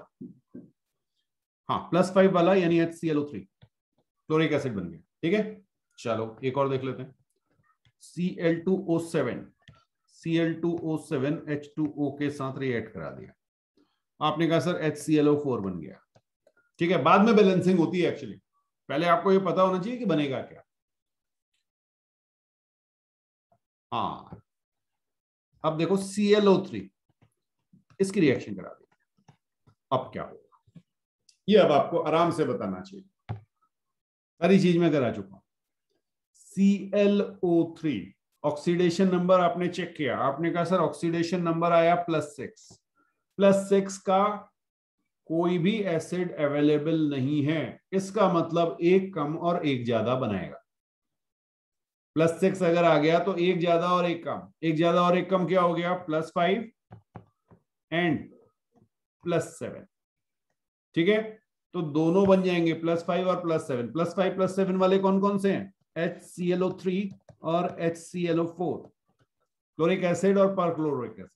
हाँ +5 वाला, यानी HClO3, क्लोरिक एसिड बन गया। ठीक है, चलो एक और देख लेते हैं, Cl2O7 H2O के साथ रिएक्ट करा दिया, आपने कहा सर HClO4 बन गया। ठीक है, बाद में बैलेंसिंग होती है एक्चुअली, पहले आपको ये पता होना चाहिए कि बनेगा क्या। हाँ, अब देखो ClO3, इसकी रिएक्शन करा दी, अब क्या होगा, ये अब आपको आराम से बताना चाहिए, सारी चीज में करा चुका हूं। ClO3 ऑक्सीडेशन नंबर आपने चेक किया, आपने कहा सर ऑक्सीडेशन नंबर आया +6, +6 का कोई भी एसिड अवेलेबल नहीं है, इसका मतलब एक कम और एक ज्यादा बनाएगा। +6 अगर आ गया तो एक ज्यादा और एक कम, एक ज्यादा और एक कम क्या हो गया, +5 एंड +7। ठीक है, तो दोनों बन जाएंगे +5 और +7, +5 +7 वाले कौन कौन से हैं, HClO3 और HClO4, क्लोरिक एसिड और परक्लोरिक एसिड।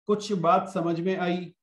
कुछ बात समझ में आई,